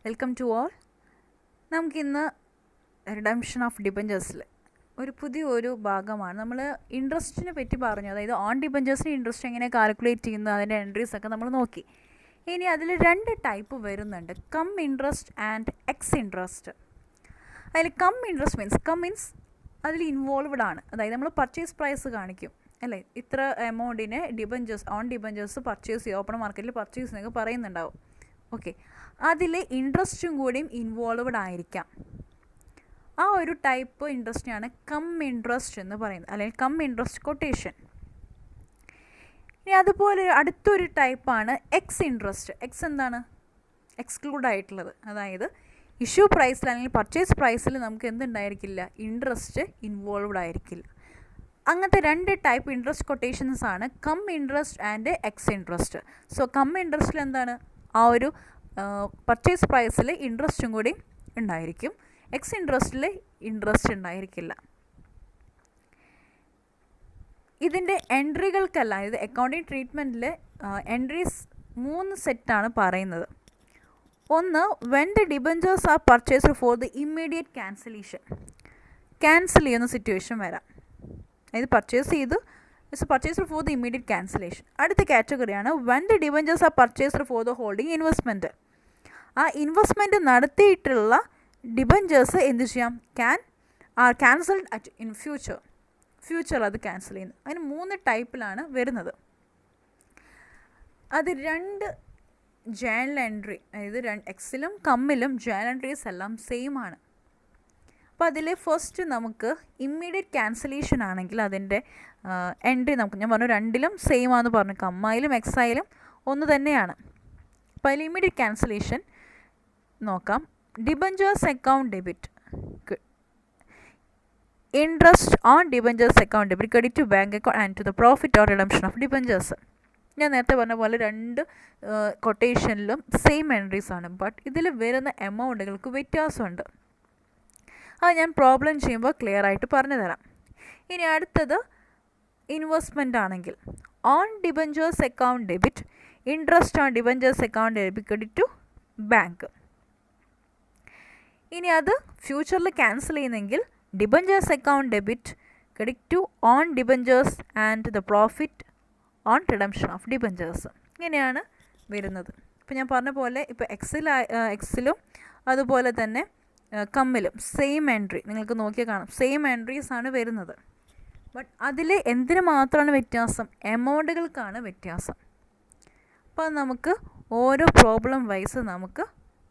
Welcome to all. നമുക്കിന്ന് redemption of ഡിബഞ്ചേഴ്സിൽ പുതിയൊരു ഭാഗമാണ്. നമ്മൾ ഇൻട്രസ്റ്റിനെ പറ്റി പറഞ്ഞു, അതായത് ഓൺ ഡിബഞ്ചേഴ്സിന് ഇൻട്രസ്റ്റ് എങ്ങനെ കാൽക്കുലേറ്റ് ചെയ്യുന്നത്, അതിൻ്റെ എൻട്രീസൊക്കെ നമ്മൾ നോക്കി. ഇനി അതിൽ 2 ടൈപ്പ് വരുന്നുണ്ട്, come interest and ex interest. അതിൽ കം മീൻസ് അതിൽ ഇൻവോൾവ്ഡ് ആണ്. അതായത് നമ്മൾ പർച്ചേസ് പ്രൈസ് കാണിക്കും അല്ലേ, ഇത്ര എമൗണ്ടിന് ഓൺ ഡിബഞ്ചേഴ്സ് പർച്ചേസ് ചെയ്യുക, ഓപ്പൺ മാർക്കറ്റിൽ പർച്ചേസ് ചെയ്യുന്നൊക്കെ പറയുന്നുണ്ടാവും. ഓക്കെ, അതിൽ ഇൻട്രസ്റ്റും കൂടിയും ഇൻവോൾവ്ഡ് ആയിരിക്കാം. ആ ഒരു ടൈപ്പ് ഇൻട്രസ്റ്റിനാണ് കം ഇൻട്രസ്റ്റ് എന്ന് പറയുന്നത്, അല്ലെങ്കിൽ കം ഇൻട്രസ്റ്റ് കൊട്ടേഷൻ. ഇനി അതുപോലെ അടുത്തൊരു ടൈപ്പാണ് എക്സ് ഇൻട്രസ്റ്റ്. എക്സ് എന്താണ്? എക്സ്ക്ലൂഡ് ആയിട്ടുള്ളത്. അതായത് ഇഷ്യൂ പ്രൈസിൽ അല്ലെങ്കിൽ പർച്ചേസ് പ്രൈസിൽ നമുക്ക് എന്തുണ്ടായിരിക്കില്ല, ഇൻട്രസ്റ്റ് ഇൻവോൾവ്ഡ് ആയിരിക്കില്ല. അങ്ങനത്തെ 2 ടൈപ്പ് ഇൻട്രസ്റ്റ് കൊട്ടേഷൻസ് ആണ് cum interest and ex interest. So cum ഇൻട്രസ്റ്റിൽ എന്താണ്, ആ ഒരു പർച്ചേസ് പ്രൈസിൽ ഇൻട്രസ്റ്റും കൂടി ഉണ്ടായിരിക്കും, എക്സ് ഇൻട്രസ്റ്റിൽ ഇൻട്രസ്റ്റ് ഉണ്ടായിരിക്കില്ല. ഇതിൻ്റെ എൻട്രികൾക്കല്ല, ഇത് അക്കൗണ്ടിങ് ട്രീറ്റ്മെൻറ്റിൽ എൻട്രീസ് 3 സെറ്റാണ് പറയുന്നത്. ഒന്ന്, when the debentures are purchased for the immediate cancel ചെയ്യുന്ന സിറ്റുവേഷൻ വരാം. അതായത് purchased for the immediate cancellation. അടുത്ത കാറ്റഗറിയാണ് when the debentures are purchased for the holding investment. ആ ഇൻവെസ്റ്റ്മെൻറ്റ് നടത്തിയിട്ടുള്ള ഡിബഞ്ചേഴ്സ് എന്ത് ചെയ്യാം, ക്യാൻസൽഡ് അറ്റ് ഇൻ ഫ്യൂച്ചർ അത് ക്യാൻസൽ ചെയ്യുന്നു. അതിന് 3 ടൈപ്പിലാണ് വരുന്നത്. അത് 2 ജേണൽ എൻട്രി, അതായത് എക്സിലും കമ്മിലും ജേണൽ എൻട്രീസ് എല്ലാം സെയിം ആണ്. അപ്പോൾ അതിൽ ഫസ്റ്റ് നമുക്ക് ഇമ്മീഡിയറ്റ് ക്യാൻസലേഷൻ ആണെങ്കിൽ അതിൻ്റെ എൻട്രി നമുക്ക്, ഞാൻ പറഞ്ഞു 2ലും സെയിം ആണെന്ന് പറഞ്ഞു, കമ്മായാലും എക്സായാലും ഒന്ന് തന്നെയാണ്. അപ്പോൾ അതിൽ ഇമ്മീഡിയറ്റ് ക്യാൻസലേഷൻ നോക്കാം. Debentures account debit, interest on debentures account debit credit to bank account and to the profit or redemption of debentures. ഞാൻ നേരത്തെ പറഞ്ഞ പോലെ 2 കൊട്ടേഷനിലും സെയിം എൻട്രീസ് ആണ്, ബട്ട് ഇതിൽ വരുന്ന എമൗണ്ടുകൾക്ക് വ്യത്യാസമുണ്ട്. അത് ഞാൻ പ്രോബ്ലം ചെയ്യുമ്പോൾ ക്ലിയർ ആയിട്ട് പറഞ്ഞു തരാം. ഇനി അടുത്തത് ഇൻവെസ്റ്റ്മെൻ്റ് ആണെങ്കിൽ own debentures account debit interest on debentures account debit credit to bank. ഇനി അത് ഫ്യൂച്ചറിൽ ക്യാൻസൽ ചെയ്യുന്നെങ്കിൽ debentures account debit credit to own debentures and the profit on redemption of debentures. ഇങ്ങനെയാണ് വരുന്നത്. ഇപ്പോൾ ഞാൻ പറഞ്ഞ പോലെ ഇപ്പോൾ എക്സിലും അതുപോലെ തന്നെ കമ്മിലും സെയിം എൻട്രി നിങ്ങൾക്ക് നോക്കിയാൽ കാണാം, സെയിം എൻട്രീസ് ആണ് വരുന്നത്. ബട്ട് അതിൽ എന്തിന് മാത്രമാണ് വ്യത്യാസം, എമൗണ്ടുകൾക്കാണ് വ്യത്യാസം. അപ്പോൾ നമുക്ക് ഓരോ പ്രോബ്ലം വൈസ് നമുക്ക്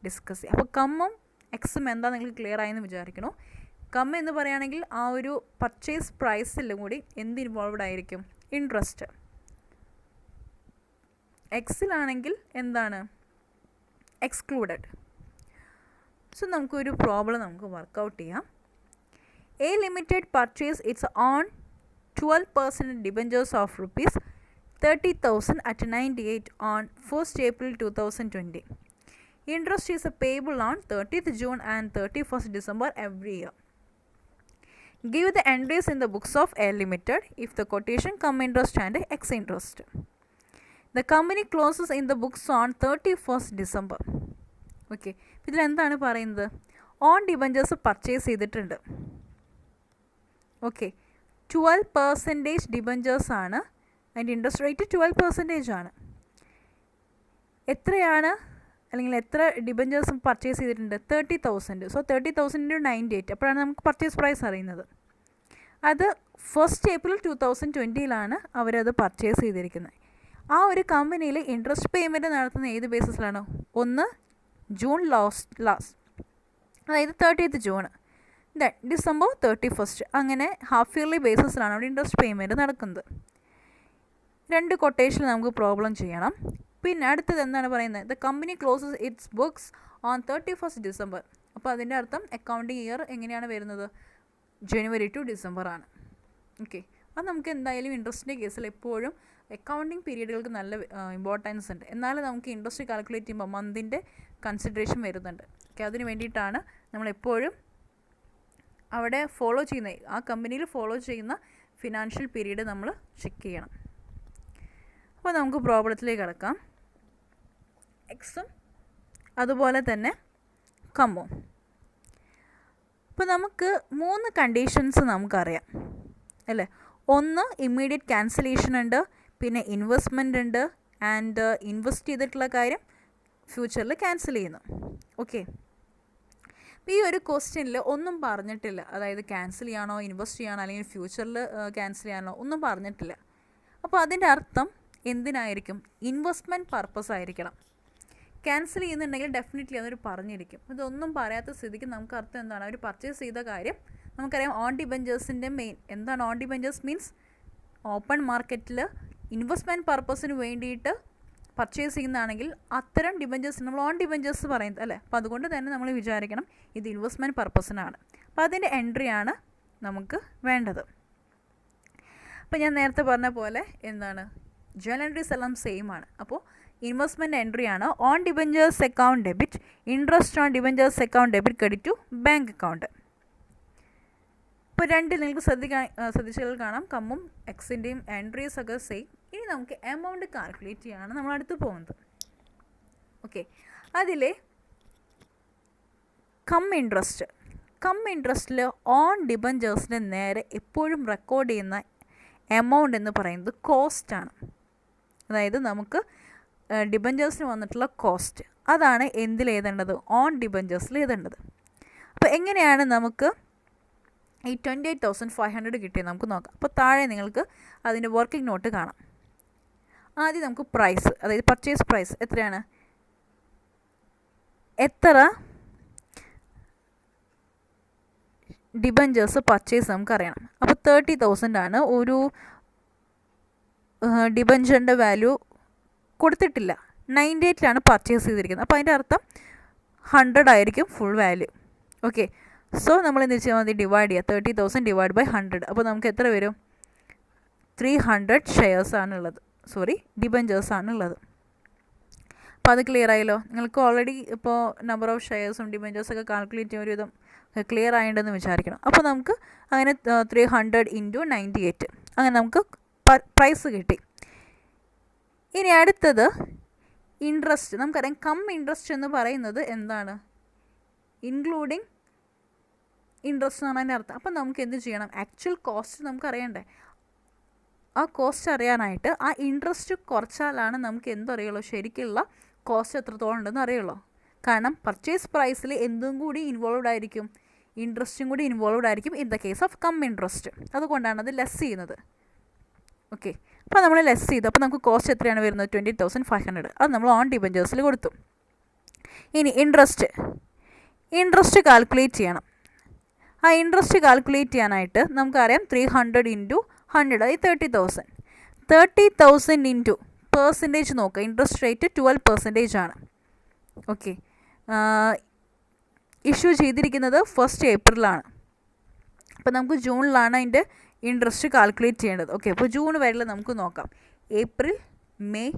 ഡിസ്കസ് ചെയ്യാം. അപ്പോൾ കമ്മും എക്സും എന്താ നിങ്ങൾക്ക് ക്ലിയർ ആയെന്ന് വിചാരിക്കണോ. കം എന്ന് പറയുകയാണെങ്കിൽ ആ ഒരു പർച്ചേസ് പ്രൈസിലും കൂടി എന്ത് ഇൻവോൾവ്ഡ് ആയിരിക്കും, ഇൻട്രസ്റ്റ്. എക്സിലാണെങ്കിൽ എന്താണ്, എക്സ്ക്ലൂഡഡ്. സോ നമുക്കൊരു പ്രോബ്ലം നമുക്ക് വർക്കൗട്ട് ചെയ്യാം. A limited purchase it's on 12% debentures of ₹30,000 at 98 on 1st April 2020. Interest is payable on 30th June and 31st December every year. Give the entries in the books of A Limited if the quotation come interest and X interest. The company closes in the books on 31st December. Okay, ഇതിൽ എന്താണ് പറയുന്നത്, on debentures purchase ചെയ്തിട്ടുണ്ട്. Okay, 12% debentures ആണ്, അതിൻ്റെ interest rate 12% ആണ്. എത്രയാണ്, അല്ലെങ്കിൽ എത്ര ഡിബഞ്ചേഴ്സും പർച്ചേസ് ചെയ്തിട്ടുണ്ട്, 30,000. സോ 30,000 × 98, അപ്പോഴാണ് നമുക്ക് പർച്ചേസ് പ്രൈസ് അറിയുന്നത്. അത് 1st April 2020 അവരത് പർച്ചേസ് ചെയ്തിരിക്കുന്നത്. ആ ഒരു കമ്പനിയിൽ ഇൻട്രസ്റ്റ് പേയ്മെൻറ്റ് നടത്തുന്ന ഏത് ബേസിസിലാണ്, ഒന്ന് ജൂൺ ലാസ്റ്റ്, അതായത് 30th June, then December 31st, അങ്ങനെ ഹാഫ് ഇയർലി ബേസിസിലാണ് അവിടെ ഇൻട്രസ്റ്റ് പേയ്മെൻറ്റ് നടക്കുന്നത്. 2 കൊട്ടേഷൻ നമുക്ക് പ്രോബ്ലം ചെയ്യണം. പിന്നെ അടുത്തത് എന്താണ് പറയുന്നത്, the company closes its books on 31st December. അപ്പോൾ അതിൻ്റെ അർത്ഥം അക്കൗണ്ടിങ് ഇയർ എങ്ങനെയാണ് വരുന്നത്, January to December ആണ്. ഓക്കെ, അത് നമുക്ക് എന്തായാലും ഇൻട്രസ്റ്റിൻ്റെ കേസിൽ എപ്പോഴും അക്കൗണ്ടിങ് പീരീഡുകൾക്ക് നല്ല ഇമ്പോർട്ടൻസ് ഉണ്ട്. എന്നാലും നമുക്ക് ഇൻട്രസ്റ്റ് കാൽക്കുലേറ്റ് ചെയ്യുമ്പോൾ മന്തിൻ്റെ കൺസിഡറേഷൻ വരുന്നുണ്ട്. ഓക്കെ, അതിന് വേണ്ടിയിട്ടാണ് നമ്മളെപ്പോഴും അവിടെ ഫോളോ ചെയ്യുന്ന, ആ കമ്പനിയിൽ ഫോളോ ചെയ്യുന്ന ഫിനാൻഷ്യൽ പീരീഡ് നമ്മൾ ചെക്ക് ചെയ്യണം. അപ്പോൾ നമുക്ക് പ്രോബ്ലത്തിലേക്ക് കടക്കാം. എക്സും അതുപോലെ തന്നെ കമ്മോ. ഇപ്പോൾ നമുക്ക് 3 കണ്ടീഷൻസ് നമുക്കറിയാം അല്ലേ. ഒന്ന് ഇമ്മീഡിയറ്റ് ക്യാൻസലേഷൻ ഉണ്ട്, പിന്നെ ഇൻവെസ്റ്റ്മെൻ്റ് ഉണ്ട്, ആൻഡ് ഇൻവെസ്റ്റ് ചെയ്തിട്ടുള്ള കാര്യം ഫ്യൂച്ചറിൽ ക്യാൻസൽ ചെയ്യുന്നു. ഓക്കെ, അപ്പോൾ ഈ ഒരു ക്വസ്റ്റ്യനിൽ ഒന്നും പറഞ്ഞിട്ടില്ല, അതായത് ക്യാൻസൽ ചെയ്യാനോ ഇൻവെസ്റ്റ് ചെയ്യാനോ അല്ലെങ്കിൽ ഫ്യൂച്ചറിൽ ക്യാൻസൽ ചെയ്യാനോ ഒന്നും പറഞ്ഞിട്ടില്ല. അപ്പോൾ അതിൻ്റെ അർത്ഥം എന്തിനായിരിക്കും? ഇൻവെസ്റ്റ്മെൻറ്റ് പർപ്പസ് ആയിരിക്കണം. ക്യാൻസൽ ചെയ്യുന്നുണ്ടെങ്കിൽ ഡെഫിനറ്റ്ലി അതൊരു പറഞ്ഞിരിക്കും. ഇതൊന്നും പറയാത്ത സ്ഥിതിക്ക് നമുക്ക് അർത്ഥം എന്താണ്? അവർ പർച്ചേസ് ചെയ്ത കാര്യം നമുക്കറിയാം. ഓൺ ഡിബഞ്ചേഴ്സിൻ്റെ മെയിൻ എന്താണ്? ഓൺ ഡിബഞ്ചേഴ്സ് മീൻസ് ഓപ്പൺ മാർക്കറ്റിൽ ഇൻവെസ്റ്റ്മെൻറ്റ് പർപ്പസിന് വേണ്ടിയിട്ട് പർച്ചേസ് ചെയ്യുന്നതാണെങ്കിൽ അത്തരം ഡിബഞ്ചേഴ്സ് നമ്മൾ ഓൺ ഡിബഞ്ചേഴ്സ് പറയുന്നത് അല്ലേ. അപ്പോൾ അതുകൊണ്ട് തന്നെ നമ്മൾ വിചാരിക്കണം ഇത് ഇൻവെസ്റ്റ്മെൻറ്റ് പർപ്പസിനാണ്. അപ്പോൾ അതിൻ്റെ എൻട്രിയാണ് നമുക്ക് വേണ്ടത്. അപ്പോൾ ഞാൻ നേരത്തെ പറഞ്ഞ പോലെ എന്താണ്, ജേണൽ എൻട്രീസ് എല്ലാം സെയിം ആണ്. അപ്പോൾ ഇൻവെസ്റ്റ്മെൻറ്റ് എൻട്രിയാണ് on debentures account debit, interest on debentures account debit credit to bank account. ഇപ്പോൾ രണ്ടിൽ നിങ്ങൾക്ക് ശ്രദ്ധിച്ചാൽ കാണാം കമ്മും എക്സിൻ്റെയും എൻട്രീസ് ഒക്കെ സെയിം. ഇനി നമുക്ക് എമൗണ്ട് കാൽക്കുലേറ്റ് ചെയ്യാണ് നമ്മൾ അടുത്ത് പോകുന്നത്. ഓക്കെ, അതിലെ കം ഇൻട്രസ്റ്റിൽ ഓൺ ഡിബഞ്ചേഴ്സിന് നേരെ എപ്പോഴും റെക്കോർഡ് ചെയ്യുന്ന എമൗണ്ട് എന്ന് പറയുന്നത് കോസ്റ്റാണ്. അതായത് നമുക്ക് ഡിബഞ്ചേഴ്സിന് വന്നിട്ടുള്ള കോസ്റ്റ് അതാണ് എന്തിൽ എഴുതേണ്ടത്? ഓൺ ഡിബഞ്ചേഴ്സിൽ എഴുതേണ്ടത്. അപ്പോൾ എങ്ങനെയാണ് നമുക്ക് ഈ 28,500 കിട്ടിയത് നമുക്ക് നോക്കാം. അപ്പോൾ താഴെ നിങ്ങൾക്ക് അതിൻ്റെ വർക്കിംഗ് നോട്ട് കാണാം. ആദ്യം നമുക്ക് പ്രൈസ്, അതായത് പർച്ചേസ് പ്രൈസ് എത്രയാണ്, എത്ര ഡിബഞ്ചേഴ്സ് പർച്ചേസ് നമുക്കറിയണം. അപ്പോൾ 30,000 ആണ്. ഒരു ഡിബഞ്ചറിൻ്റെ വാല്യൂ കൊടുത്തിട്ടില്ല, 98 പർച്ചേസ് ചെയ്തിരിക്കുന്നത്. അപ്പോൾ അതിൻ്റെ അർത്ഥം 100 ആയിരിക്കും ഫുൾ വാല്യൂ. ഓക്കെ, സോ നമ്മൾ എന്ത് ചെയ്യാൻ മതി? ഡിവൈഡ് ചെയ്യുക. 30,000 ഡിവൈഡ് ബൈ 100. അപ്പോൾ നമുക്ക് എത്ര വരും? 300 ഷെയർസ് ആണുള്ളത്, ഡിബഞ്ചേഴ്സ് ആണുള്ളത്. അപ്പോൾ അത് ക്ലിയർ ആയല്ലോ. നിങ്ങൾക്ക് ഓൾറെഡി ഇപ്പോൾ നമ്പർ ഓഫ് ഷെയർസും ഡിബഞ്ചേഴ്സൊക്കെ കാൽക്കുലേറ്റ് ചെയ്യാൻ ഒരു വിധം ക്ലിയർ ആയിട്ടുണ്ടെന്ന് വിചാരിക്കണം. അപ്പോൾ നമുക്ക് അങ്ങനെ 300 × 98 അങ്ങനെ നമുക്ക് പ്രൈസ് കിട്ടി. ഇനി അടുത്തത് ഇൻട്രസ്റ്റ്. നമുക്കറിയാം കം ഇൻട്രസ്റ്റ് എന്ന് പറയുന്നത് എന്താണ്? ഇൻക്ലൂഡിങ് ഇൻട്രസ്റ്റ് എന്നാണ് അതിൻ്റെ അർത്ഥം. അപ്പം നമുക്ക് എന്ത് ചെയ്യണം? ആക്ച്വൽ കോസ്റ്റ് നമുക്ക് അറിയണ്ടേ. ആ കോസ്റ്റ് അറിയാനായിട്ട് ആ ഇൻട്രസ്റ്റ് കുറച്ചാലാണ് നമുക്ക് എന്തറിയുള്ളൂ, ശരിക്കുള്ള കോസ്റ്റ് എത്രത്തോളം ഉണ്ടെന്ന് അറിയുള്ളൂ. കാരണം പർച്ചേസ് പ്രൈസിൽ എന്തും കൂടി ഇൻവോൾവ്ഡ് ആയിരിക്കും, ഇൻട്രസ്റ്റും കൂടി ഇൻവോൾവ്ഡ് ആയിരിക്കും in the case of come interest. അതുകൊണ്ടാണ് അത് ലെസ് ചെയ്യുന്നത്. ഓക്കെ, അപ്പോൾ നമ്മൾ ലെസ് ചെയ്തു. അപ്പോൾ നമുക്ക് കോസ്റ്റ് എത്രയാണ് വരുന്നത്? 20,500. അത് നമ്മൾ ഓൺ ഡിബഞ്ചേഴ്സിൽ കൊടുത്തു. ഇനി ഇൻട്രസ്റ്റ് കാൽക്കുലേറ്റ് ചെയ്യണം. ആ ഇൻട്രസ്റ്റ് കാൽക്കുലേറ്റ് ചെയ്യാനായിട്ട് നമുക്കറിയാം 300 × 100 അതായത് 30,000. 30,000 ഇൻറ്റു പെർസെൻറ്റേജ് നോക്കുക. ഇൻട്രസ്റ്റ് റേറ്റ് 12% ആണ്. ഓക്കെ, ഇഷ്യൂ ചെയ്തിരിക്കുന്നത് 1 ഏപ്രിലാണ്. അപ്പോൾ നമുക്ക് ജൂണിലാണ് അതിൻ്റെ ഇൻട്രസ്റ്റ് കാൽക്കുലേറ്റ് ചെയ്യേണ്ടത്. ഓക്കെ, അപ്പോൾ ജൂൺ വരെ നമുക്ക് നോക്കാം. ഏപ്രിൽ, മെയ്,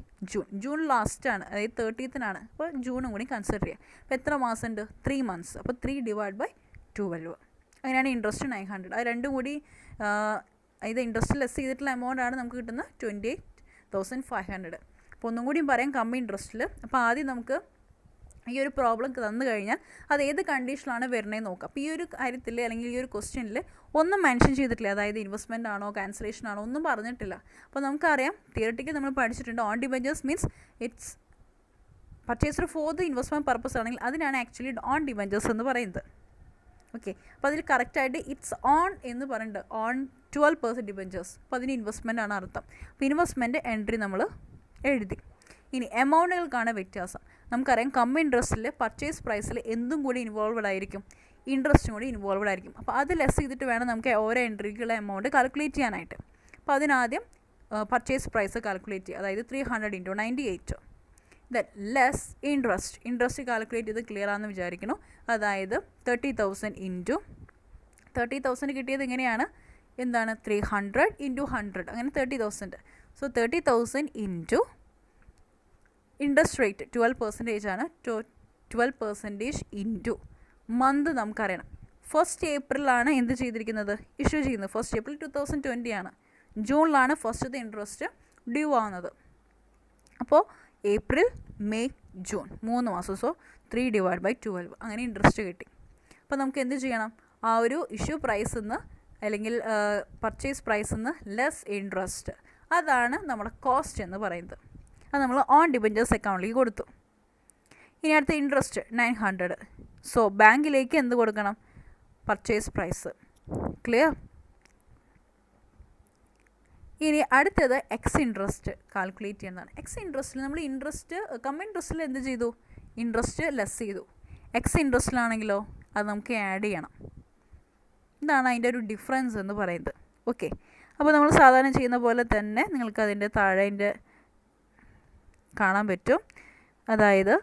ജൂൺ ലാസ്റ്റാണ്, അതായത് 30th. അപ്പോൾ ജൂണും കൂടി കൺസിഡർ ചെയ്യുക. അപ്പോൾ എത്ര മാസം ഉണ്ട്? 3 months. അപ്പോൾ 3 ഡിവൈഡ് ബൈ 12. അങ്ങനെയാണ് ഇൻട്രസ്റ്റ് 900. അത് രണ്ടും കൂടി ഇത് ഇൻട്രസ്റ്റ് ലെസ് ചെയ്തിട്ടുള്ള എമൗണ്ട് ആണ് നമുക്ക് കിട്ടുന്നത് 28,500. അപ്പോൾ ഒന്നും കൂടിയും പറയാം കമ്മി ഇൻട്രസ്റ്റിൽ. അപ്പോൾ ആദ്യം നമുക്ക് ഈ ഒരു പ്രോബ്ലം തന്നു കഴിഞ്ഞാൽ അത് ഏത് കണ്ടീഷനിലാണ് വരുന്നതെന്ന് നോക്കാം. അപ്പോൾ ഈ ഒരു കാര്യത്തിൽ അല്ലെങ്കിൽ ഈ ഒരു ക്വസ്റ്റ്യനിൽ ഒന്നും മെൻഷൻ ചെയ്തിട്ടില്ല, അതായത് ഇൻവെസ്റ്റ്മെൻ്റ് ആണോ ക്യാൻസലേഷൻ ആണോ ഒന്നും പറഞ്ഞിട്ടില്ല. അപ്പോൾ നമുക്കറിയാം തിയററ്റിക്കലി നമ്മൾ പഠിച്ചിട്ടുണ്ട് on debentures means it's purchased for the investment purpose ആണെങ്കിൽ അതിനാണ് ആക്ച്വലി ഓൺ ഡിബഞ്ചേഴ്സ് എന്ന് പറയുന്നത്. ഓക്കെ, അപ്പോൾ അതിൽ കറക്റ്റായിട്ട് ഇറ്റ്സ് ഓൺ എന്ന് പറയുന്നുണ്ട്, ഓൺ 12% ഡിബഞ്ചേഴ്സ്. അപ്പോൾ അതിന് ഇൻവെസ്റ്റ്മെൻ്റ് ആണ് അർത്ഥം. അപ്പോൾ ഇൻവെസ്റ്റ്മെൻറ്റ് എൻട്രി നമ്മൾ എഴുതി. ഇനി എമൗണ്ടുകൾക്കാണ് വ്യത്യാസം. നമുക്കറിയാം കം ഇൻട്രസ്റ്റിൽ പർച്ചേസ് പ്രൈസിൽ എന്തും കൂടി ഇൻവോൾവ്ഡ് ആയിരിക്കും, ഇൻട്രസ്റ്റും കൂടി ഇൻവോൾവ്ഡ് ആയിരിക്കും. അപ്പോൾ അത് ലെസ് ചെയ്തിട്ട് വേണം നമുക്ക് ഓരോ എൻട്രിക്കുള്ള എമൗണ്ട് കാൽക്കുലേറ്റ് ചെയ്യാനായിട്ട്. അപ്പോൾ അതിനാദ്യം പർച്ചേസ് പ്രൈസ് കാൽക്കുലേറ്റ് ചെയ്യുക, അതായത് 300 × 98. ദെൻ ലെസ് ഇൻട്രസ്റ്റ് കാൽക്കുലേറ്റ് ചെയ്ത് ക്ലിയർ ആണെന്ന് വിചാരിക്കുന്നു. അതായത് 30,000 × 30,000 കിട്ടിയത് എങ്ങനെയാണ്? എന്താണ്? 300 × 100 അങ്ങനെ 30,000. സോ 30,000 ഇൻറ്റു ഇൻട്രസ്റ്റ് റേറ്റ് 12% ആണ്. 12% ഇൻറ്റു മന്ത് നമുക്കറിയണം. 1 ഏപ്രിലാണ് എന്ത് ചെയ്തിരിക്കുന്നത്? ഇഷ്യൂ ചെയ്യുന്നത് 1 ഏപ്രിൽ 2020 ആണ്. ജൂണിലാണ് ഫസ്റ്റത്തെ ഇൻട്രസ്റ്റ് ഡ്യൂ ആവുന്നത്. അപ്പോൾ ഏപ്രിൽ, മെയ്, ജൂൺ 3 മാസം. സോ 3/12 അങ്ങനെ ഇൻട്രസ്റ്റ് കിട്ടി. അപ്പോൾ നമുക്ക് എന്ത് ചെയ്യണം? ആ ഒരു ഇഷ്യൂ പ്രൈസിൽ നിന്ന് അല്ലെങ്കിൽ പർച്ചേസ് പ്രൈസിൽ നിന്ന് ലെസ് ഇൻട്രസ്റ്റ്, അതാണ് നമ്മുടെ കോസ്റ്റ് എന്ന് പറയുന്നത്. അത് നമ്മൾ ഓൺ ഡിബഞ്ചേഴ്സ് അക്കൗണ്ടിലേക്ക് കൊടുത്തു. ഇനി അടുത്ത ഇൻട്രസ്റ്റ് 900. സോ ബാങ്കിലേക്ക് എന്ത് കൊടുക്കണം? Purchase price. ക്ലിയർ? ഇനി അടുത്തത് എക്സ് ഇൻട്രസ്റ്റ് കാൽക്കുലേറ്റ് ചെയ്യുന്നതാണ്. എക്സ് ഇൻട്രസ്റ്റിൽ നമ്മൾ കം ഇൻട്രസ്റ്റിൽ എന്ത് ചെയ്തു? ഇൻട്രസ്റ്റ് ലെസ് ചെയ്തു. എക്സ് ഇൻട്രസ്റ്റിലാണെങ്കിലോ അത് നമുക്ക് ആഡ് ചെയ്യണം. ഇതാണ് അതിൻ്റെ ഒരു ഡിഫറൻസ് എന്ന് പറയുന്നത്. ഓക്കെ, അപ്പോൾ നമ്മൾ സാധാരണ ചെയ്യുന്ന പോലെ തന്നെ നിങ്ങൾക്ക് അതിൻ്റെ താഴെ കാണാൻ പറ്റും. അതായത്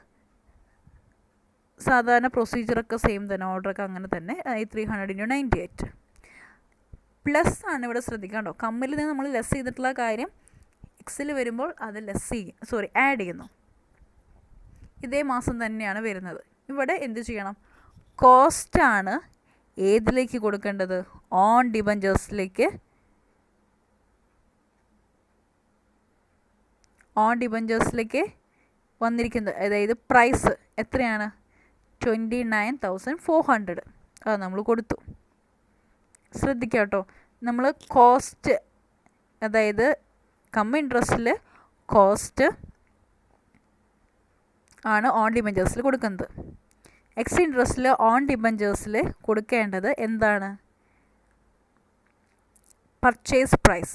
സാധാരണ പ്രൊസീജിയറൊക്കെ സെയിം തന്നെ, ഓർഡറൊക്കെ അങ്ങനെ തന്നെ. 300 × 98 പ്ലസ് ആണ് ഇവിടെ ശ്രദ്ധിക്കാണ്ടോ. കമ്മിൽ നിന്ന് നമ്മൾ ലെസ് ചെയ്തിട്ടുള്ള കാര്യം എക്സിൽ വരുമ്പോൾ അത് ആഡ് ചെയ്യുന്നു. ഇതേ മാസം തന്നെയാണ് വരുന്നത്. ഇവിടെ എന്ത് ചെയ്യണം? കോസ്റ്റാണ് ഏതിലേക്ക് കൊടുക്കേണ്ടത്? ഓൺ ഡിബഞ്ചേഴ്സിലേക്ക്. ഓൺ ഡിബഞ്ചേഴ്സിലേക്ക് വന്നിരിക്കുന്നത്, അതായത് പ്രൈസ് എത്രയാണ്? 29,400. അത് നമ്മൾ കൊടുത്തു. ശ്രദ്ധിക്കുക കേട്ടോ, നമ്മൾ കോസ്റ്റ്, അതായത് കം ഇൻട്രസ്റ്റിൽ കോസ്റ്റ് ആണ് ഓൺ ഡിബഞ്ചേഴ്സിൽ കൊടുക്കുന്നത്. എക്സ് ഇൻട്രസ്റ്റിൽ ഓൺ ഡിബഞ്ചേഴ്സിൽ കൊടുക്കേണ്ടത് എന്താണ്? Purchase price.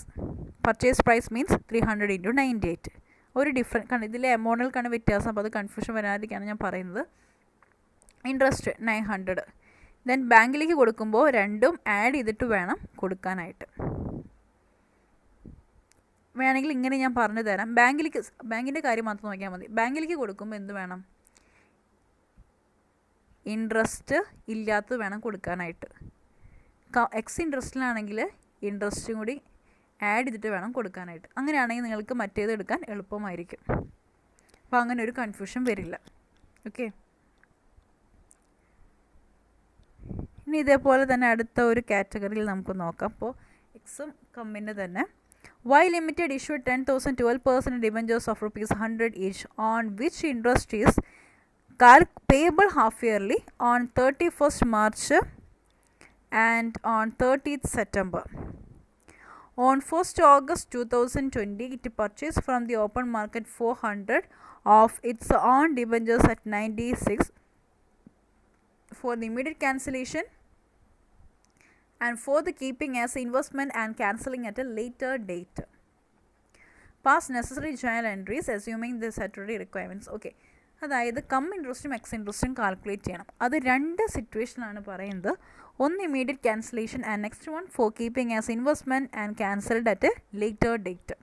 Purchase price means 300 × 98. ഒരു ഡിഫറൻസ് ഇതിലെ എമൗണ്ടിൽക്കാണ് വ്യത്യാസം. അപ്പോൾ അത് കൺഫ്യൂഷൻ വരാതിരിക്കാണ് ഞാൻ പറയുന്നത്. ഇൻട്രസ്റ്റ് 900. ദെൻ ബാങ്കിലേക്ക് കൊടുക്കുമ്പോൾ രണ്ടും ആഡ് ചെയ്തിട്ട് വേണം കൊടുക്കാനായിട്ട്. വേണമെങ്കിൽ ഇങ്ങനെ ഞാൻ പറഞ്ഞു തരാം. ബാങ്കിൻ്റെ കാര്യം മാത്രം നോക്കിയാൽ മതി. ബാങ്കിലേക്ക് കൊടുക്കുമ്പോൾ എന്ത് വേണം? ഇൻട്രസ്റ്റ് ഇല്ലാത്തത് വേണം കൊടുക്കാനായിട്ട്. എക്സ് ഇൻട്രസ്റ്റിലാണെങ്കിൽ ഇൻട്രസ്റ്റും കൂടി ആഡ് ചെയ്തിട്ട് വേണം കൊടുക്കാനായിട്ട്. അങ്ങനെയാണെങ്കിൽ നിങ്ങൾക്ക് മറ്റേത് എടുക്കാൻ എളുപ്പമായിരിക്കും. അപ്പോൾ അങ്ങനെ ഒരു കൺഫ്യൂഷൻ വരില്ല. ഓക്കെ, ഇനി ഇതേപോലെ തന്നെ അടുത്ത ഒരു കാറ്റഗറിയിൽ നമുക്ക് നോക്കാം. അപ്പോൾ എക്സും കമ്മിൻ്റെ തന്നെ. Y limited issue 10,012% debentures of ₹100 each, on which interest is payable half yearly on 31st March and on 30th September. On 1st August 2020, it purchased from the open market 400 of its own debentures at 96 for the immediate cancellation and for the keeping as investment and cancelling at a later date. Pass necessary journal entries assuming the statutory requirements. Okay, അതായത് come ഇൻട്രസ്റ്റും X ഇൻട്രസ്റ്റും calculate ചെയ്യണം. അത് രണ്ട് സിറ്റുവേഷനാണ് പറയുന്നത്. ഒന്ന് immediate cancellation and next one four keeping as investment and cancelled at A later date.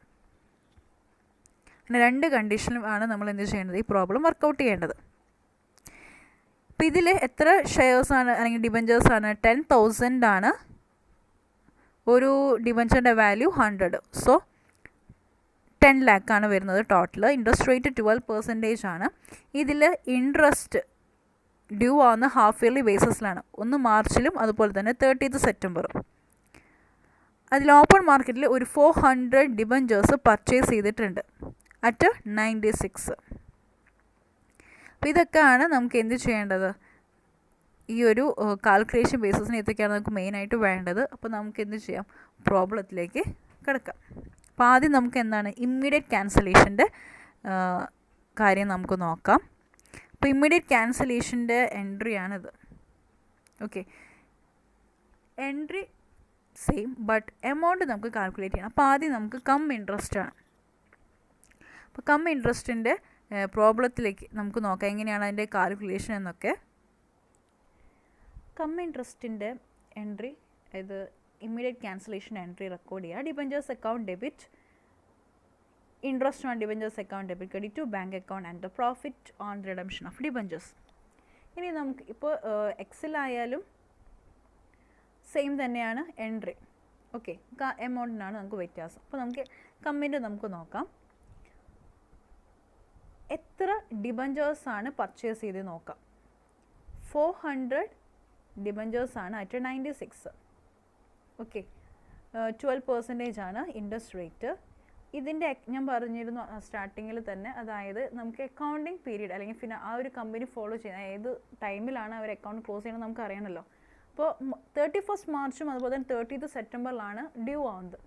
അങ്ങനെ രണ്ട് കണ്ടീഷനിലും ആണ് നമ്മൾ എന്ത് ചെയ്യേണ്ടത്? ഈ പ്രോബ്ലം വർക്കൗട്ട് ചെയ്യേണ്ടത്. അപ്പോൾ ഇതിൽ എത്ര ഷെയർസാണ് അല്ലെങ്കിൽ ഡിബഞ്ചേഴ്സാണ്? 10,000 ആണ്. ഒരു ഡിബഞ്ചറിൻ്റെ വാല്യൂ 100. സോ 10 lakh ആണ് വരുന്നത് ടോട്ടൽ. ഇൻട്രസ്റ്റ് റേറ്റ് 12% ആണ്. ഇതിൽ ഇൻട്രസ്റ്റ് ഡ്യൂ ആവുന്ന ഹാഫ് ഇയർലി ബേസിസിലാണ്. ഒന്ന് മാർച്ചിലും അതുപോലെ തന്നെ 30th സെപ്റ്റംബറും. അതിൽ ഓപ്പൺ മാർക്കറ്റിൽ ഒരു 400 ഡിബഞ്ചേഴ്സ് പർച്ചേസ് ചെയ്തിട്ടുണ്ട് അറ്റ് 96. അപ്പോൾ ഇതൊക്കെയാണ് നമുക്ക് എന്ത് ചെയ്യേണ്ടത്? ഈ ഒരു കാൽക്കുലേഷൻ ബേസിസിന് ഇതൊക്കെയാണ് നമുക്ക് മെയിനായിട്ട് വേണ്ടത്. അപ്പോൾ നമുക്ക് എന്ത് ചെയ്യാം? പ്രോബ്ലത്തിലേക്ക് കിടക്കാം. അപ്പോൾ ആദ്യം നമുക്ക് എന്താണ് ഇമ്മീഡിയറ്റ് ക്യാൻസലേഷൻ്റെ കാര്യം നമുക്ക് നോക്കാം. അപ്പോൾ ഇമ്മീഡിയറ്റ് ക്യാൻസലേഷൻ്റെ എൻട്രിയാണിത്. Okay, entry same but amount നമുക്ക് കാൽക്കുലേറ്റ് ചെയ്യണം. അപ്പോൾ ആദ്യം നമുക്ക് കം ഇൻട്രസ്റ്റ് ആണ്. അപ്പോൾ കം ഇൻട്രസ്റ്റിൻ്റെ പ്രോബ്ലത്തിലേക്ക് നമുക്ക് നോക്കാം എങ്ങനെയാണ് അതിൻ്റെ കാൽക്കുലേഷൻ എന്നൊക്കെ. കം ഇൻട്രസ്റ്റിൻ്റെ എൻട്രി, ഇത് ഇമ്മീഡിയറ്റ് ക്യാൻസലേഷൻ എൻട്രി റെക്കോർഡ് ചെയ്യുക. Debentures account debit, interest on debentures account debit credit to bank account and the profit on redemption of debentures. ഇനി നമുക്ക് ഇപ്പോൾ എക്സിലായാലും സെയിം തന്നെയാണ് എൻട്രി. ഓക്കെ, എമൗണ്ടിനാണ് നമുക്ക് വ്യത്യാസം. അപ്പോൾ നമുക്ക് കമ്മിൻ്റെ നമുക്ക് നോക്കാം. എത്ര ഡിബഞ്ചേഴ്സാണ് പർച്ചേസ് ചെയ്ത് നോക്കാം. 400 ഡിബഞ്ചേഴ്സാണ് അറ്റ് 96. ഓക്കെ, 12% ആണ് ഇൻട്രസ്റ്റ് റേറ്റ്. ഇതിൻ്റെ ഞാൻ പറഞ്ഞിരുന്നു സ്റ്റാർട്ടിങ്ങിൽ തന്നെ, അതായത് നമുക്ക് അക്കൗണ്ടിങ് പീരീഡ് അല്ലെങ്കിൽ ആ ഒരു കമ്പനി ഫോളോ ചെയ്യുന്ന ഏത് ടൈമിലാണ് അവർ അക്കൗണ്ട് ക്ലോസ് ചെയ്യണമെന്ന് നമുക്ക് അറിയണമല്ലോ. അപ്പോൾ 31st മാർച്ചും അതുപോലെ തന്നെ 30th സെപ്റ്റംബറിലാണ് ഡ്യൂ ആവുന്നത്.